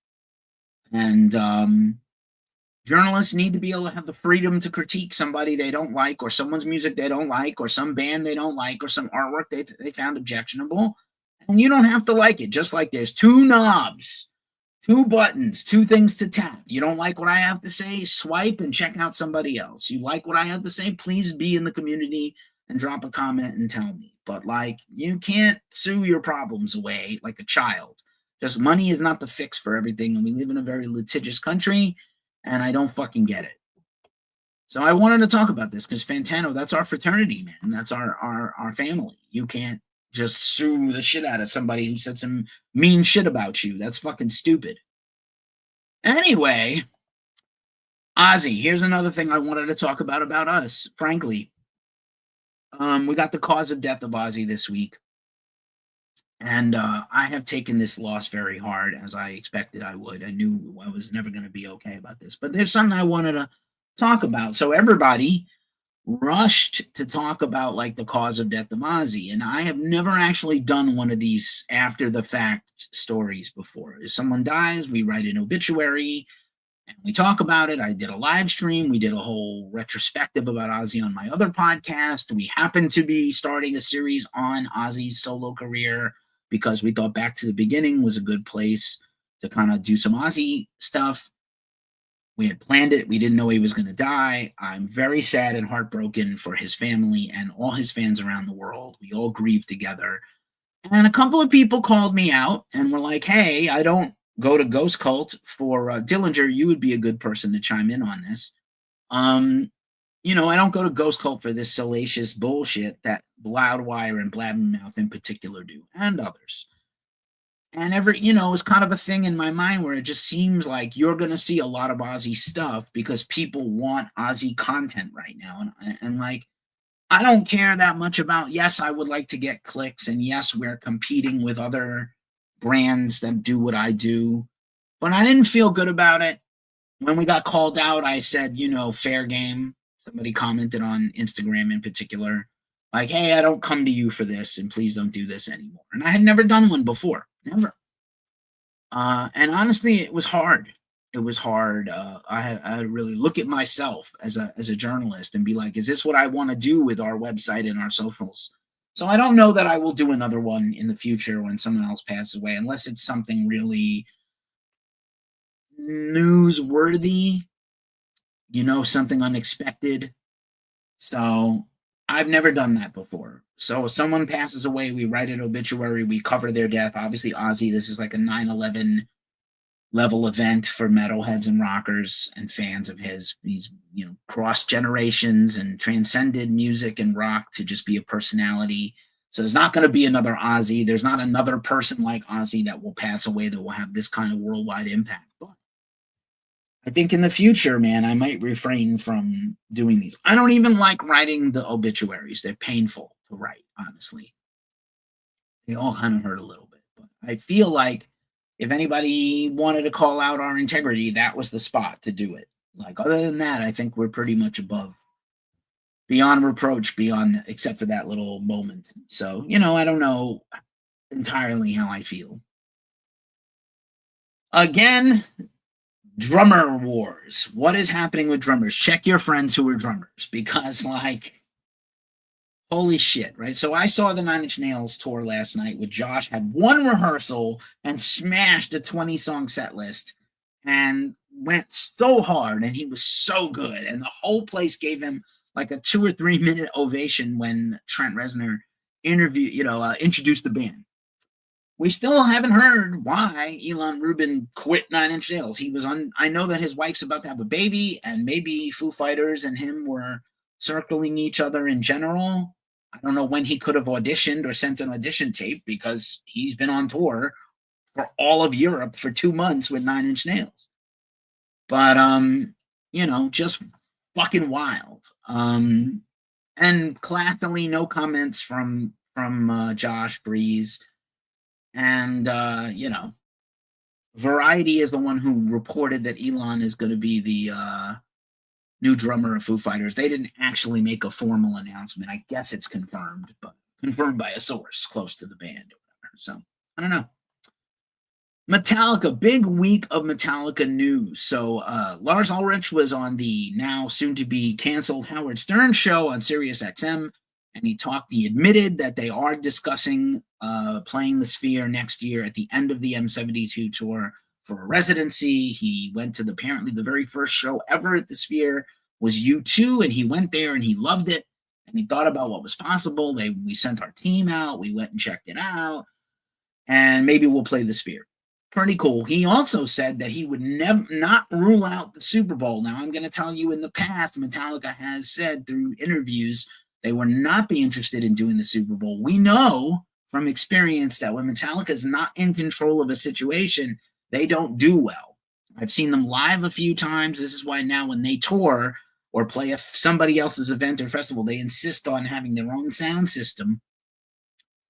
And journalists need to be able to have the freedom to critique somebody they don't like, or someone's music they don't like, or some band they don't like, or some artwork they found objectionable. And you don't have to like it. Just like there's 2 knobs, 2 buttons, 2 things to tap. You don't like what I have to say? Swipe and check out somebody else. You like what I have to say? Please be in the community and drop a comment and tell me. But you can't sue your problems away like a child. Just money is not the fix for everything, and we live in a very litigious country, and I don't fucking get it. So I wanted to talk about this because Fantano, that's our fraternity, man. That's our family. You can't just sue the shit out of somebody who said some mean shit about you. That's fucking stupid. Anyway, Ozzy, here's another thing I wanted to talk about us, frankly. We got the cause of death of Ozzy this week. And I have taken this loss very hard, as I expected I would. I knew I was never going to be okay about this. But there's something I wanted to talk about. So everybody rushed to talk about the cause of death of Ozzy, and I have never actually done one of these after the fact stories before. If someone dies, we write an obituary and we talk about it. I did a live stream. We did a whole retrospective about Ozzy on my other podcast. We happen to be starting a series on Ozzy's solo career because we thought Back to the Beginning was a good place to kind of do some Ozzy stuff. We had planned it. We didn't know he was going to die. I'm very sad and heartbroken for his family and all his fans around the world. We all grieved together. And a couple of people called me out and were like, hey, I don't go to Ghost Cult for Dillinger. You would be a good person to chime in on this. I don't go to Ghost Cult for this salacious bullshit that Loudwire and Blabbermouth in particular do, and others. And it's kind of a thing in my mind where it just seems like you're going to see a lot of Ozzy stuff because people want Ozzy content right now. And I don't care that much about, yes, I would like to get clicks. And yes, we're competing with other brands that do what I do. But I didn't feel good about it. When we got called out, I said, fair game. Somebody commented on Instagram in particular, hey, I don't come to you for this, and please don't do this anymore. And I had never done one before. Never. And honestly, it was hard. It was hard. I had to really look at myself as a journalist and be like, is this what I want to do with our website and our socials? So I don't know that I will do another one in the future when someone else passes away, unless it's something really newsworthy, something unexpected. So I've never done that before. So if someone passes away, we write an obituary, we cover their death. Obviously, Ozzy, this is like a 9/11 level event for metalheads and rockers and fans of his. He's, crossed generations and transcended music and rock to just be a personality. So there's not going to be another Ozzy. There's not another person like Ozzy that will pass away that will have this kind of worldwide impact. But I think in the future, man, I might refrain from doing these. I don't even like writing the obituaries. They're painful to write, honestly. They all kind of hurt a little bit. But I feel like if anybody wanted to call out our integrity, that was the spot to do it. Other than that, I think we're pretty much beyond reproach, except for that little moment. So, I don't know entirely how I feel. Again, drummer wars. What is happening with drummers? Check your friends who are drummers, because holy shit, right? So I saw the Nine Inch Nails tour last night with Josh, had one rehearsal and smashed a 20-song set list and went so hard, and he was so good. And the whole place gave him a 2 or 3 minute ovation when Trent Reznor introduced the band. We still haven't heard why Elon Rubin quit Nine Inch Nails. I know that his wife's about to have a baby, and maybe Foo Fighters and him were circling each other in general. I don't know when he could have auditioned or sent an audition tape, because he's been on tour for all of Europe for 2 months with Nine Inch Nails. But, just fucking wild. And classically, no comments from from Josh Freeze. And, Variety is the one who reported that Elon is going to be the new drummer of Foo Fighters. They didn't actually make a formal announcement. I guess it's confirmed, but confirmed by a source close to the band or whatever. So I don't know. Metallica, big week of Metallica news. So Lars Ulrich was on the now soon to be canceled Howard Stern show on Sirius XM, and he admitted that they are discussing playing the Sphere next year at the end of the M72 tour for a residency. He went to apparently the very first show ever at the Sphere was U2, and he went there and he loved it, and he thought about what was possible. We sent our team out, we went and checked it out, and maybe we'll play the Sphere. Pretty cool. He also said that he would not rule out the Super Bowl. Now, I'm going to tell you, in the past, Metallica has said through interviews they would not be interested in doing the Super Bowl. We know from experience that when Metallica is not in control of a situation, they don't do well. I've seen them live a few times. This is why now when they tour or play somebody else's event or festival, they insist on having their own sound system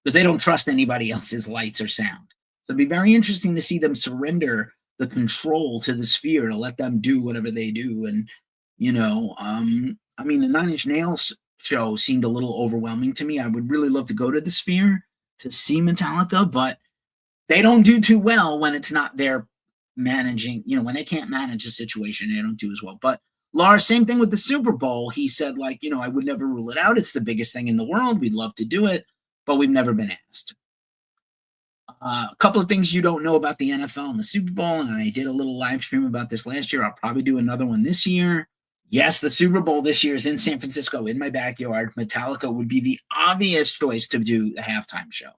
because they don't trust anybody else's lights or sound. So it'd be very interesting to see them surrender the control to the Sphere to let them do whatever they do. And, the Nine Inch Nails show seemed a little overwhelming to me. I would really love to go to the Sphere to see Metallica, but they don't do too well when it's not their managing, when they can't manage a situation, they don't do as well. But Lars, same thing with the Super Bowl. He said, I would never rule it out. It's the biggest thing in the world. We'd love to do it, but we've never been asked. A couple of things you don't know about the NFL and the Super Bowl, and I did a little live stream about this last year. I'll probably do another one this year. Yes, the Super Bowl this year is in San Francisco, in my backyard. Metallica would be the obvious choice to do a halftime show.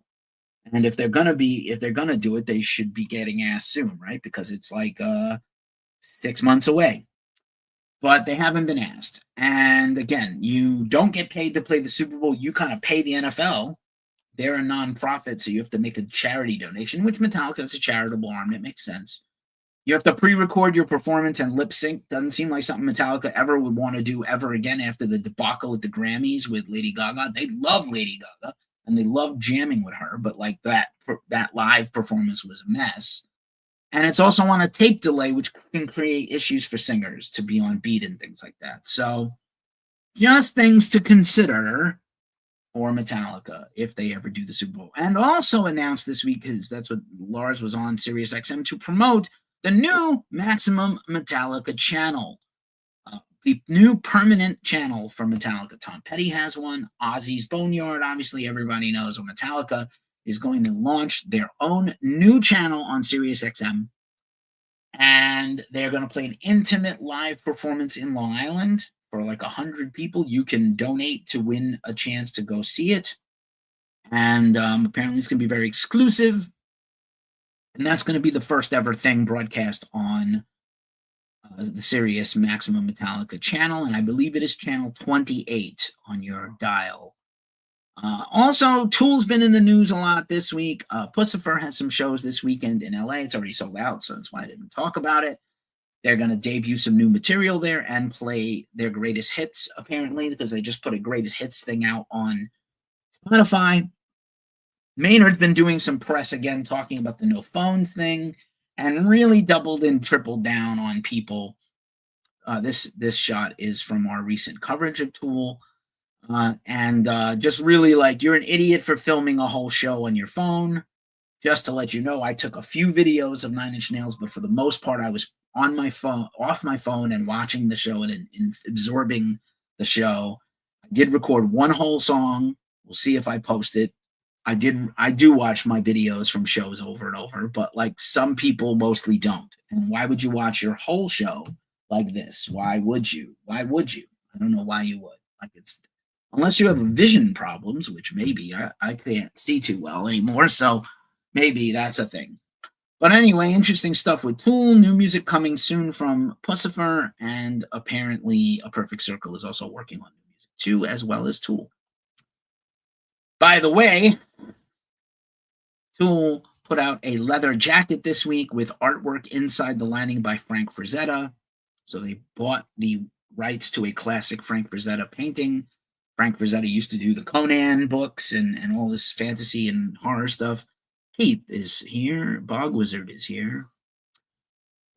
And if they're gonna do it, they should be getting asked soon, right? Because it's 6 months away. But they haven't been asked. And again, you don't get paid to play the Super Bowl. You kind of pay the NFL. They're a nonprofit, so you have to make a charity donation, which Metallica is a charitable arm. That makes sense. You have to pre-record your performance and lip sync. Doesn't seem like something Metallica ever would want to do ever again after the debacle at the Grammys with Lady Gaga. They love Lady Gaga, and they love jamming with her, but that live performance was a mess. And it's also on a tape delay, which can create issues for singers to be on beat and things like that. So just things to consider for Metallica if they ever do the Super Bowl. And also announced this week, because that's what Lars was on Sirius XM to promote, the new Maximum Metallica channel. The new permanent channel for Metallica. Tom Petty has one. Ozzy's Boneyard, obviously everybody knows. Metallica is going to launch their own new channel on Sirius XM. And they're going to play an intimate live performance in Long Island. For 100 people, you can donate to win a chance to go see it. And apparently it's going to be very exclusive. And that's going to be the first ever thing broadcast on the Sirius Maximum Metallica channel. And I believe it is channel 28 on your dial. Also, Tool's been in the news a lot this week. Pussifer has some shows this weekend in LA. It's already sold out, so that's why I didn't talk about it. They're going to debut some new material there and play their greatest hits, apparently, because they just put a greatest hits thing out on Spotify. Maynard's been doing some press again, talking about the no phones thing, and really doubled and tripled down on people. This shot is from our recent coverage of Tool. And just really you're an idiot for filming a whole show on your phone. Just to let you know, I took a few videos of Nine Inch Nails, but for the most part, I was on my phone, off my phone, and watching the show and absorbing the show. I did record one whole song. We'll see if I post it. I do watch my videos from shows over and over, but some people mostly don't. And why would you watch your whole show like this? Why would you? I don't know why you would. Unless you have vision problems, which maybe I can't see too well anymore, so maybe that's a thing. But anyway, interesting stuff with Tool. New music coming soon from Pussifer, and apparently A Perfect Circle is also working on new music too, as well as Tool. By the way, Tool put out a leather jacket this week with artwork inside the lining by Frank Frazetta. So they bought the rights to a classic Frank Frazetta painting Frank Frazetta used to do the Conan books and all this fantasy and horror stuff. Keith is here. Bog Wizard is here.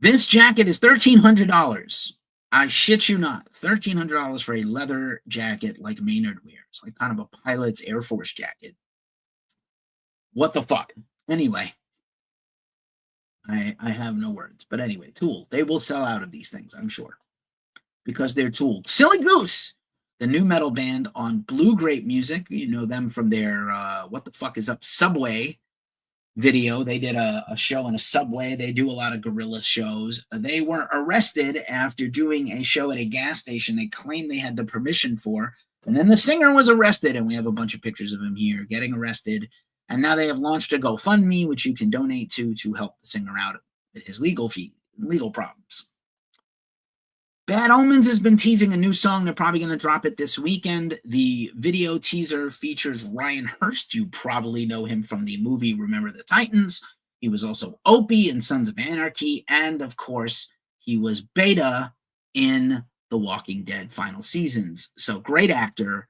This jacket is $1,300. I shit you not. $1,300 for a leather jacket like Maynard wears, like kind of a pilot's Air Force jacket. What the fuck? Anyway, I have no words. But anyway, Tool. They will sell out of these things, I'm sure, because they're Tool. Silly Goose, the new metal band on Blue Grape Music. You know them from their What the Fuck Is Up Subway video. They did a show in a subway. They do a lot of guerrilla shows. They were arrested after doing a show at a gas station they claimed they had the permission for. And then the singer was arrested, and we have a bunch of pictures of him here getting arrested. And now they have launched a GoFundMe, which you can donate to help the singer out with his legal problems. Bad Omens has been teasing a new song. They're probably going to drop it this weekend. The video teaser features Ryan Hurst. You probably know him from the movie Remember the Titans. He was also Opie in Sons of Anarchy. And, of course, he was Beta in The Walking Dead final seasons. So, great actor.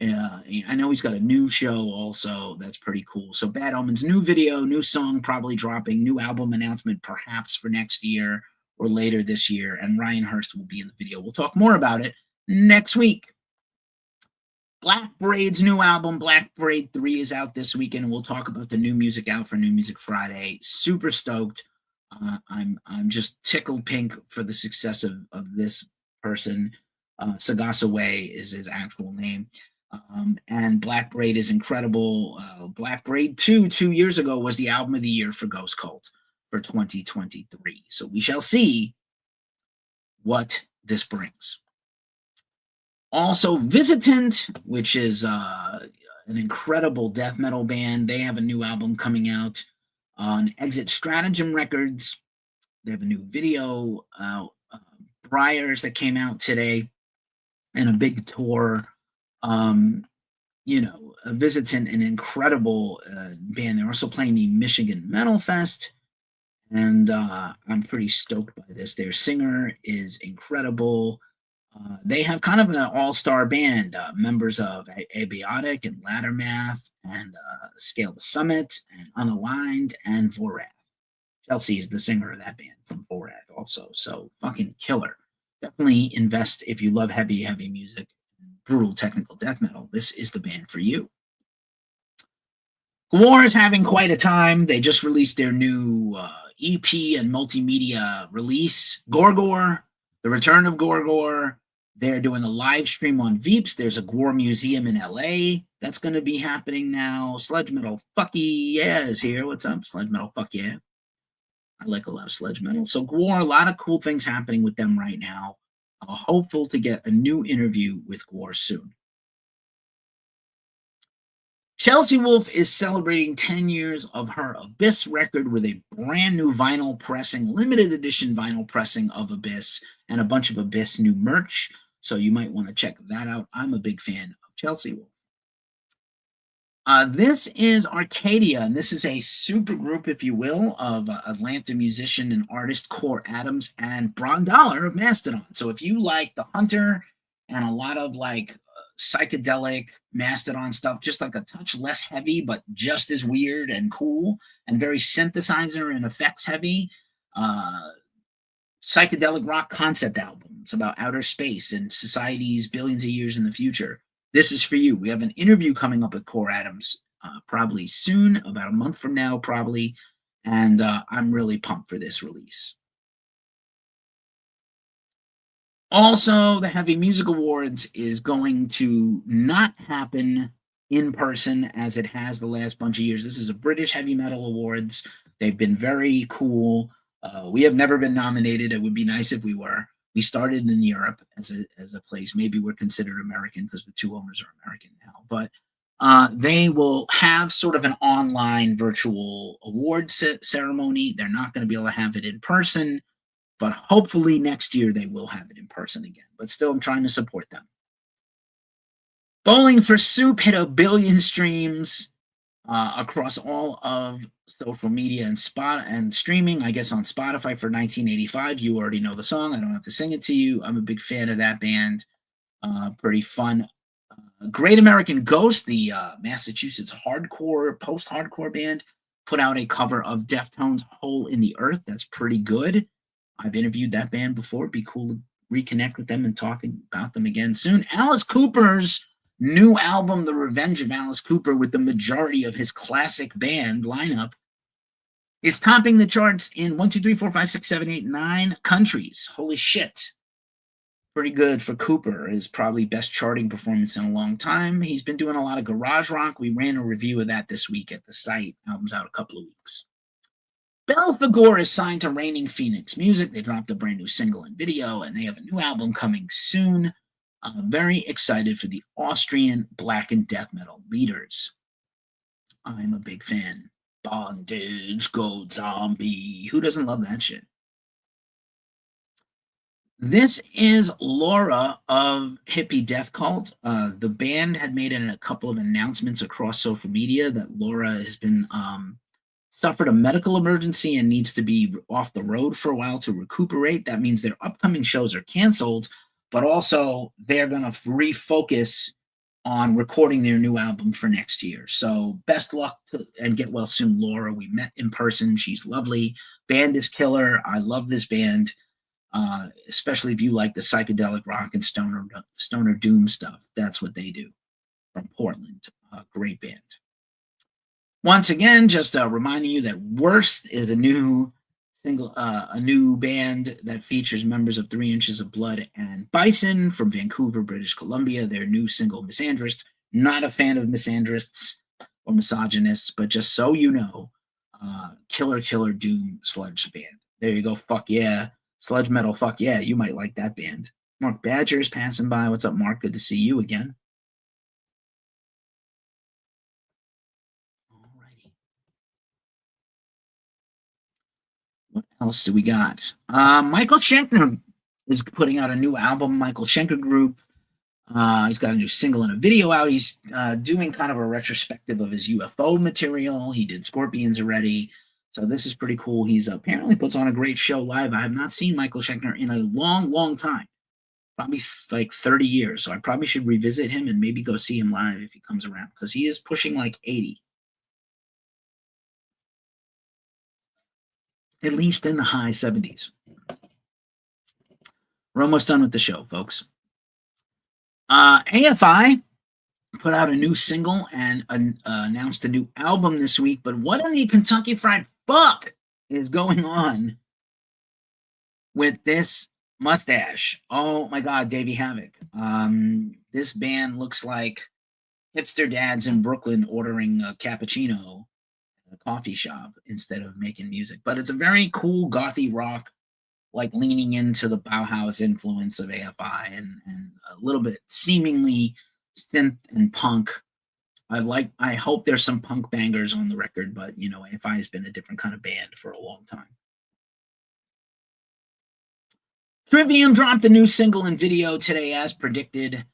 I know he's got a new show also. That's pretty cool. So, Bad Omens, new video, new song probably dropping, new album announcement perhaps for next year or later this year, and Ryan Hurst will be in the video. We'll talk more about it next week. Black Braid's new album, Black Braid 3, is out this weekend, and we'll talk about the new music out for New Music Friday. Super stoked. I'm just tickled pink for the success of this person. Sagasa Way is his actual name. And Black Braid is incredible. Black Braid 2 years ago was the album of the year for Ghost Cult for 2023. So we shall see what this brings. Also, Visitant, which is an incredible death metal band. They have a new album coming out on Exit Stratagem Records. They have a new video, Briars, that came out today, and a big tour. Visitant, an incredible band. They're also playing the Michigan Metal Fest. And I'm pretty stoked by this. Their singer is incredible. They have kind of an all-star band, members of Abiotic and Laddermath and Scale the Summit and Unaligned and Vorath. Chelsea is the singer of that band from Vorath also. So fucking killer. Definitely invest if you love heavy music, brutal technical death metal. This is the band for you. Gwar is having quite a time. They just released their new EP and multimedia release, Gorgor, The Return of Gorgor. They're doing a live stream on Veeps. There's a Gwar Museum in LA that's going to be happening now. Sludge Metal Fuck Yeah is here. What's up, Sludge Metal Fuck Yeah? I like a lot of sludge metal. So Gwar, a lot of cool things happening with them right now. I'm hopeful to get a new interview with Gwar soon. Chelsea Wolfe is celebrating 10 years of her Abyss record with a brand new vinyl pressing, limited edition vinyl pressing of Abyss, and a bunch of Abyss new merch. So you might want to check that out. I'm a big fan of Chelsea Wolfe. This is Arcadia, and this is a super group, if you will, of Atlanta musician and artist Core Adams and Bron Dollar of Mastodon. So if you like The Hunter and a lot of like psychedelic Mastodon stuff, just like a touch less heavy, but just as weird and cool and very synthesizer and effects heavy, psychedelic rock concept albums about outer space and societies billions of years in the future. This is for you. We have an interview coming up with Core Adams probably soon, about a month from now, probably. And I'm really pumped for this release. Also, the Heavy Music Awards is going to not happen in person as it has the last bunch of years. This is a British Heavy Metal Awards. They've been very cool. We have never been nominated. It would be nice if we were. We started in Europe as a place. Maybe we're considered American because the two owners are American now. But they will have sort of an online virtual award ceremony. They're not going to be able to have it in person, but hopefully next year they will have it in person again. But still, I'm trying to support them. Bowling for Soup hit 1 billion streams across all of social media and streaming, I guess on Spotify for 1985. You already know the song. I don't have to sing it to you. I'm a big fan of that band. Pretty fun Great American Ghost, the Massachusetts hardcore, post-hardcore band, put out a cover of Deftones' Hole in the Earth. That's pretty good. I've interviewed that band before. It'd be cool to reconnect with them and talk about them again soon. Alice Cooper's new album, The Revenge of Alice Cooper, with the majority of his classic band lineup, is topping the charts in 1, 2, 3, 4, 5, 6, 7, 8, 9 countries. Holy shit. Pretty good for Cooper. His probably best charting performance in a long time. He's been doing a lot of garage rock. We ran a review of that this week at the site. Album's out a couple of weeks. Belphegor is signed to Reigning Phoenix Music. They dropped a brand new single and video, and they have a new album coming soon. I'm very excited for the Austrian black and death metal leaders. I'm a big fan. Bondage, Goat Zombie. Who doesn't love that shit? This is Laura of Hippie Death Cult. The band had made a couple of announcements across social media that Laura has been suffered a medical emergency and needs to be off the road for a while to recuperate. That means their upcoming shows are canceled, but also they're going to refocus on recording their new album for next year. So best luck and get well soon, Laura. We met in person. She's lovely. Band is killer. I love this band, especially if you like the psychedelic rock and stoner doom stuff. That's what they do. From Portland. Great band. Once again, just reminding you that Worst is a new band that features members of 3 Inches of Blood and Bison from Vancouver, British Columbia. Their new single, Misandrist. Not a fan of misandrists or misogynists, but just so you know, killer doom sludge band. There you go. Fuck yeah. Sludge metal. Fuck yeah. You might like that band. Mark Badger's passing by. What's up, Mark? Good to see you again. What else do we got? Michael Schenker is putting out a new album. Michael Schenker Group. He's got a new single and a video out. He's doing kind of a retrospective of his UFO material. He did Scorpions already. So this is pretty cool. He's apparently puts on a great show live. I have not seen Michael Schenker in a long time. Probably like 30 years. So I probably should revisit him and maybe go see him live if he comes around. Because he is pushing like 80. At least in the high 70s. We're almost done with the show, folks. AFI put out a new single and announced a new album this week. But what in the Kentucky Fried Fuck is going on with this mustache? Oh my God, Davey Havoc. This band looks like hipster dads in Brooklyn ordering a cappuccino a coffee shop instead of making music. But it's a very cool gothy rock, like leaning into the Bauhaus influence of AFI and a little bit seemingly synth and punk. I hope there's some punk bangers on the record, but you know, AFI has been a different kind of band for a long time. Trivium dropped a new single and video today as predicted.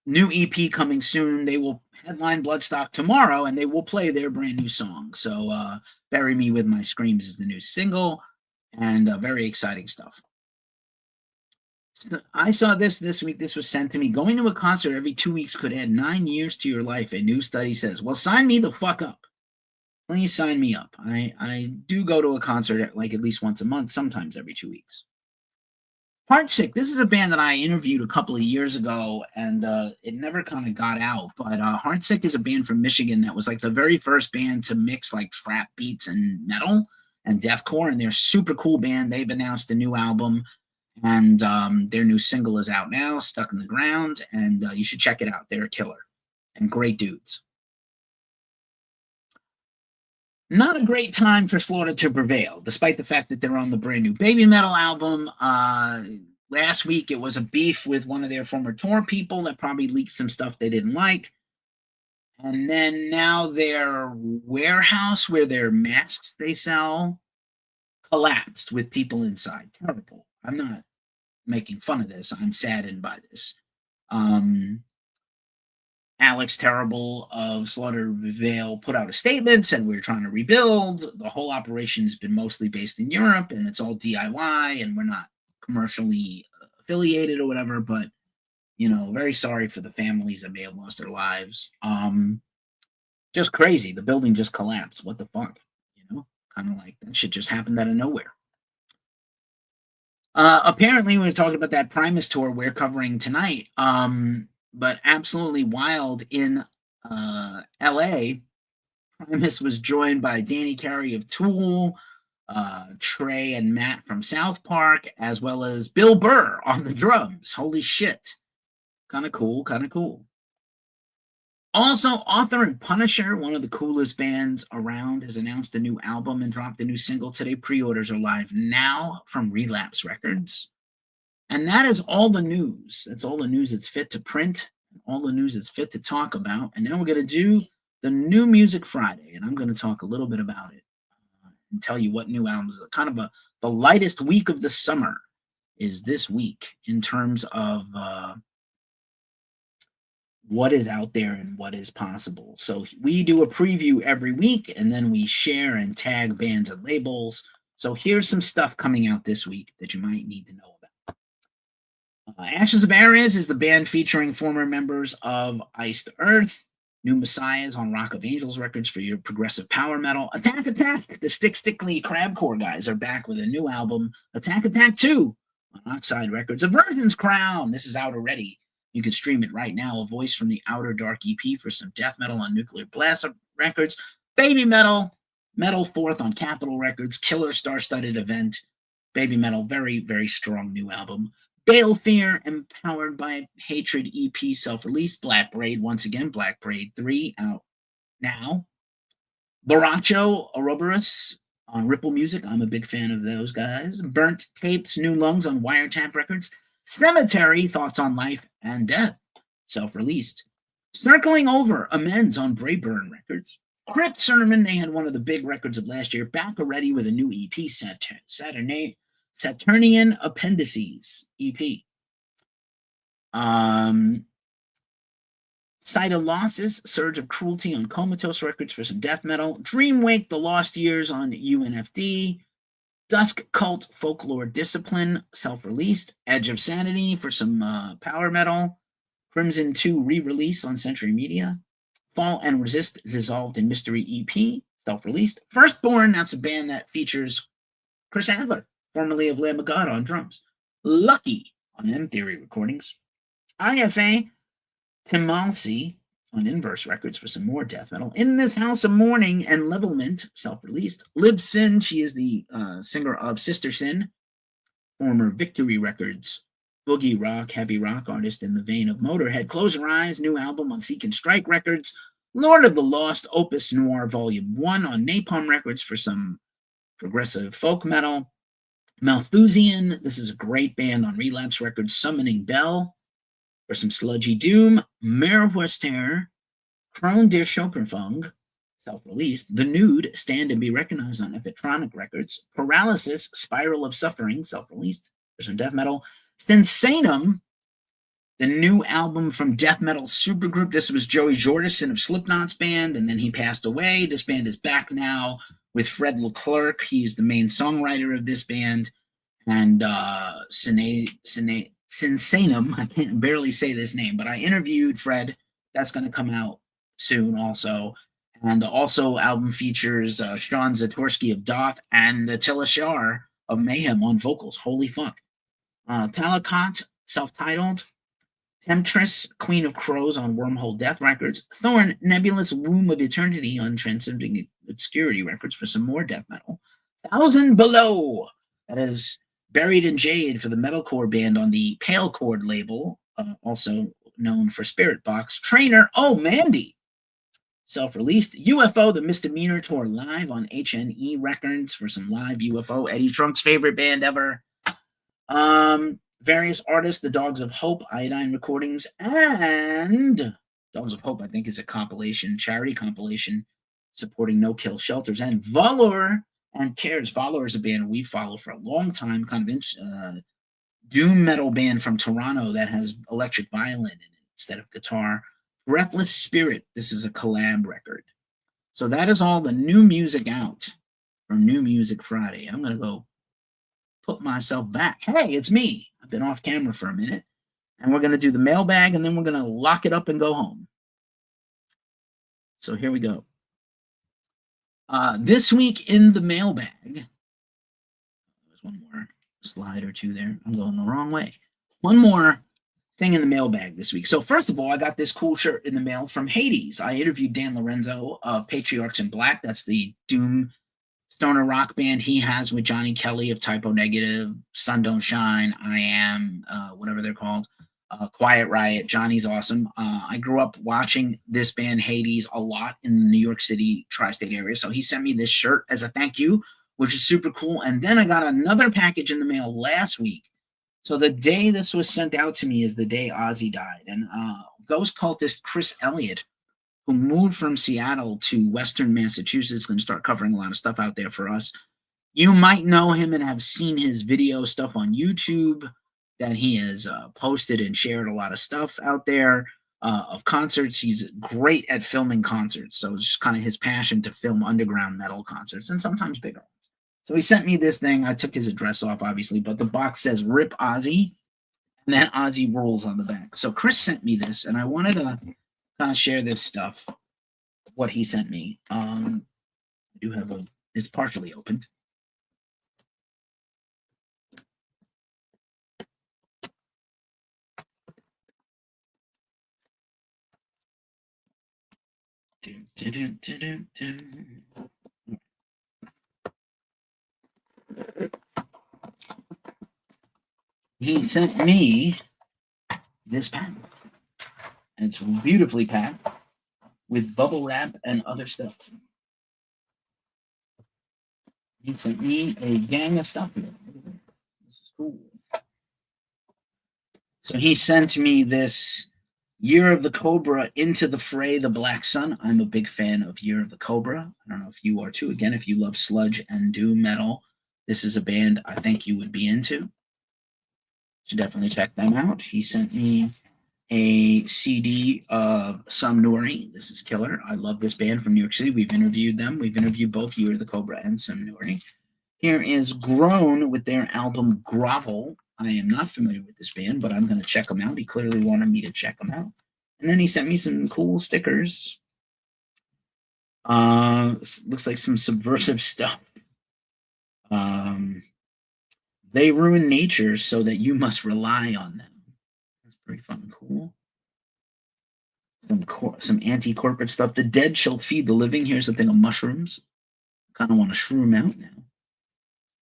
New EP coming soon. They will headline Bloodstock tomorrow, and they will play their brand new song. So Bury Me With My Screams is the new single, and very exciting stuff. So I saw this week. This was sent to me. Going to a concert every 2 weeks could add 9 years to your life, a new study says. Well, sign me the fuck up. Please sign me up. I do go to a concert at least once a month, sometimes every 2 weeks. Heartsick, this is a band that I interviewed a couple of years ago, and it never kind of got out. But Heartsick is a band from Michigan that was like the very first band to mix like trap beats and metal and deathcore, and they're a super cool band. They've announced a new album, and their new single is out now, Stuck in the Ground, and you should check it out. They're a killer and great dudes. Not a great time for Slaughter to Prevail, despite the fact that they're on the brand new Baby Metal album. Last week, it was a beef with one of their former tour people that probably leaked some stuff they didn't like. And then now their warehouse where their masks they sell collapsed with people inside. Terrible. I'm not making fun of this. I'm saddened by this. Alex Terrible of Slaughter Prevail put out a statement, said we're trying to rebuild. The whole operation has been mostly based in Europe, and it's all DIY, and we're not commercially affiliated or whatever. But very sorry for the families that may have lost their lives. Just crazy. The building just collapsed. What the fuck? Kind of like that shit just happened out of nowhere. Apparently, we were talking about that Primus tour we're covering tonight. But absolutely wild in LA. Primus was joined by Danny Carey of Tool, Trey and Matt from South Park, as well as Bill Burr on the drums. Holy shit. Kind of cool, kind of cool. Also, Author and Punisher, one of the coolest bands around, has announced a new album and dropped a new single today. Pre-orders are live now from Relapse Records. And that is all the news. That's all the news that's fit to print, all the news that's fit to talk about. And now we're going to do the New Music Friday, and I'm going to talk a little bit about it and tell you what new albums. Kind of the lightest week of the summer is this week in terms of what is out there and what is possible. So we do a preview every week, and then we share and tag bands and labels. So here's some stuff coming out this week that you might need to know about. Ashes of Ares is the band featuring former members of Iced Earth. New Messiahs on Rock of Angels Records for your progressive power metal. Attack Attack, the Stickly Crabcore guys, are back with a new album, Attack Attack 2, on Oxide Records. Aversion's Crown, this is out already. You can stream it right now. A Voice from the Outer Dark EP for some death metal on Nuclear Blast Records. Baby Metal, Metal Fourth on Capitol Records. Killer Star-Studded Event. Baby Metal, very, very strong new album. Balefear, Empowered by Hatred EP, self-released. Black Braid, once again, Black Braid 3, out now. Baracho, Ouroboros on Ripple Music. I'm a big fan of those guys. Burnt Tapes, New Lungs on Wiretap Records. Cemetery, Thoughts on Life and Death, self-released. Circling Over, Amends on Brayburn Records. Crypt Sermon, they had one of the big records of last year, back already with a new EP, Saturnian Appendices EP. Site of Losses, Surge of Cruelty on Comatose Records for some death metal. Dreamwake, The Lost Years on UNFD. Dusk Cult, Folklore Discipline, self-released. Edge of Sanity for some power metal. Crimson 2 re-release on Century Media. Fall and Resist, Dissolved in Mystery EP, self-released. Firstborn, that's a band that features Chris Adler, formerly of Lamb of God, on drums. Lucky on M Theory Recordings. IFA, Timalsi on Inverse Records for some more death metal. In This House of Mourning and Levelment, self-released. Libsyn, she is the singer of Sister Sin, former Victory Records, boogie rock, heavy rock artist in the vein of Motorhead. Close Your Eyes, new album on Seek and Strike Records. Lord of the Lost, Opus Noir Volume 1 on Napalm Records for some progressive folk metal. Malthusian, this is a great band on Relapse Records. Summoning Bell for some sludgy doom. Merwester, Kron der Schöpferfunk, self-released. The Nude, Stand and Be Recognized on Epitronic Records. Paralysis, Spiral of Suffering, self-released for some death metal. Sensanum, the new album from death metal supergroup. This was Joey Jordison of Slipknot's band, and then he passed away. This band is back now with Fred Leclerc. He's the main songwriter of this band. And Sensanum, I can barely say this name, but I interviewed Fred. That's going to come out soon also. And also album features Sean Zatorsky of Doth and Attila Shar of Mayhem on vocals. Holy fuck. Talakot, self-titled. Temptress, Queen of Crows on Wormhole Death Records. Thorn, Nebulous Womb of Eternity on Transcending Obscurity Records for some more death metal. Thousand Below, that is Buried in Jade for the metalcore band on the Pale Chord label, also known for Spirit Box. Trainer, Oh Mandy, self-released. UFO, The Misdemeanor Tour live on HNE Records for some live UFO. Eddie Trunk's favorite band ever. Various artists, The Dogs of Hope, Iodine Recordings, and Dogs of Hope, I think, is a compilation, charity compilation supporting no-kill shelters. And Valor and Cares. Valor is a band we follow for a long time, kind of doom metal band from Toronto that has electric violin in it instead of guitar. Breathless Spirit, this is a collab record. So that is all the new music out from New Music Friday. I'm going to go put myself back. Hey, it's me. I've been off camera for a minute. And we're going to do the mailbag, and then we're going to lock it up and go home. So here we go. This week in the mailbag, there's one more slide or two there. I'm going the wrong way. One more thing in the mailbag this week. So first of all, I got this cool shirt in the mail from Hades. I interviewed Dan Lorenzo of Patriarchs in Black. That's the doom stoner rock band he has with Johnny Kelly of Typo Negative, Sun Don't Shine, I Am, whatever they're called, Quiet Riot. Johnny's awesome. I grew up watching this band Hades a lot in the New York City tri-state area. So he sent me this shirt as a thank you, which is super cool. And then I got another package in the mail last week. So the day this was sent out to me is the day Ozzy died. And ghost cultist Chris Elliott, who moved from Seattle to Western Massachusetts, going to start covering a lot of stuff out there for us. You might know him and have seen his video stuff on YouTube that he has posted and shared a lot of stuff out there of concerts. He's great at filming concerts. So it's just kind of his passion to film underground metal concerts and sometimes bigger ones. So he sent me this thing. I took his address off, obviously, but the box says Rip Ozzy, and then Ozzy rules on the back. So Chris sent me this, and I wanted to kind of share this stuff, what he sent me. I do have it's partially opened. He sent me this pen. And it's beautifully packed with bubble wrap and other stuff. He sent me a gang of stuff here. This is cool. So he sent me this Year of the Cobra, Into the Fray, The Black Sun. I'm a big fan of Year of the Cobra. I don't know if you are too. Again, if you love sludge and doom metal, this is a band I think you would be into. Should definitely check them out. He sent me a CD of Sam Nuri. This is killer. I love this band from New York City. We've interviewed them. We've interviewed both Year of the Cobra and Sam Nuri. Here is Groan with their album Grovel. I am not familiar with this band, but I'm going to check them out. He clearly wanted me to check them out. And then he sent me some cool stickers. Looks like some subversive stuff. They ruin nature so that you must rely on them. That's pretty fucking cool. Some anti-corporate stuff. The dead shall feed the living. Here's a thing of mushrooms. Kind of want to shroom out now.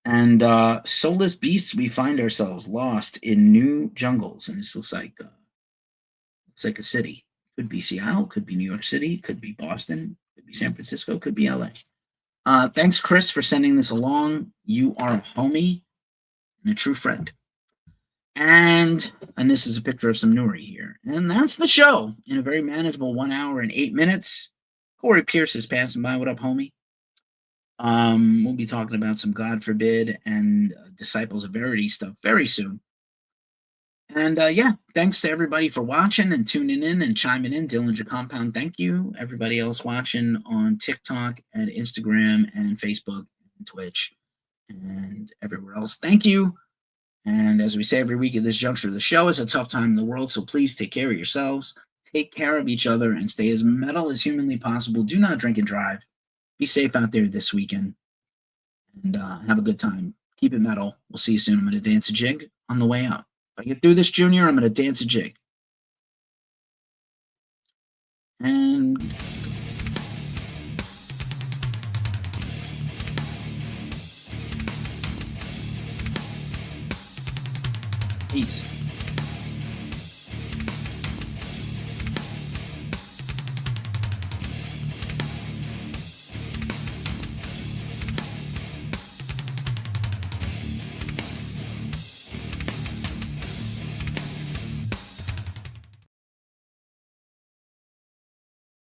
And soulless beasts, we find ourselves lost in new jungles. And this looks like a city. Could be Seattle, could be New York City, could be Boston, could be San Francisco, could be LA. Thanks, Chris, for sending this along. You are a homie and a true friend. And this is a picture of some Nuri here. And that's the show in a very manageable 1 hour and 8 minutes. Corey Pierce is passing by. What up, homie? We'll be talking about some God Forbid and Disciples of Verity stuff very soon. And yeah, thanks to everybody for watching and tuning in and chiming in. Dillinger Compound, thank you. Everybody else watching on TikTok and Instagram and Facebook and Twitch and everywhere else, thank you. And as we say every week at this juncture, the show is a tough time in the world, so please take care of yourselves, take care of each other, and stay as metal as humanly possible. Do not drink and drive. Be safe out there this weekend, and have a good time. Keep it metal. We'll see you soon. I'm going to dance a jig on the way out. If I get through this, Junior, I'm going to dance a jig. And peace.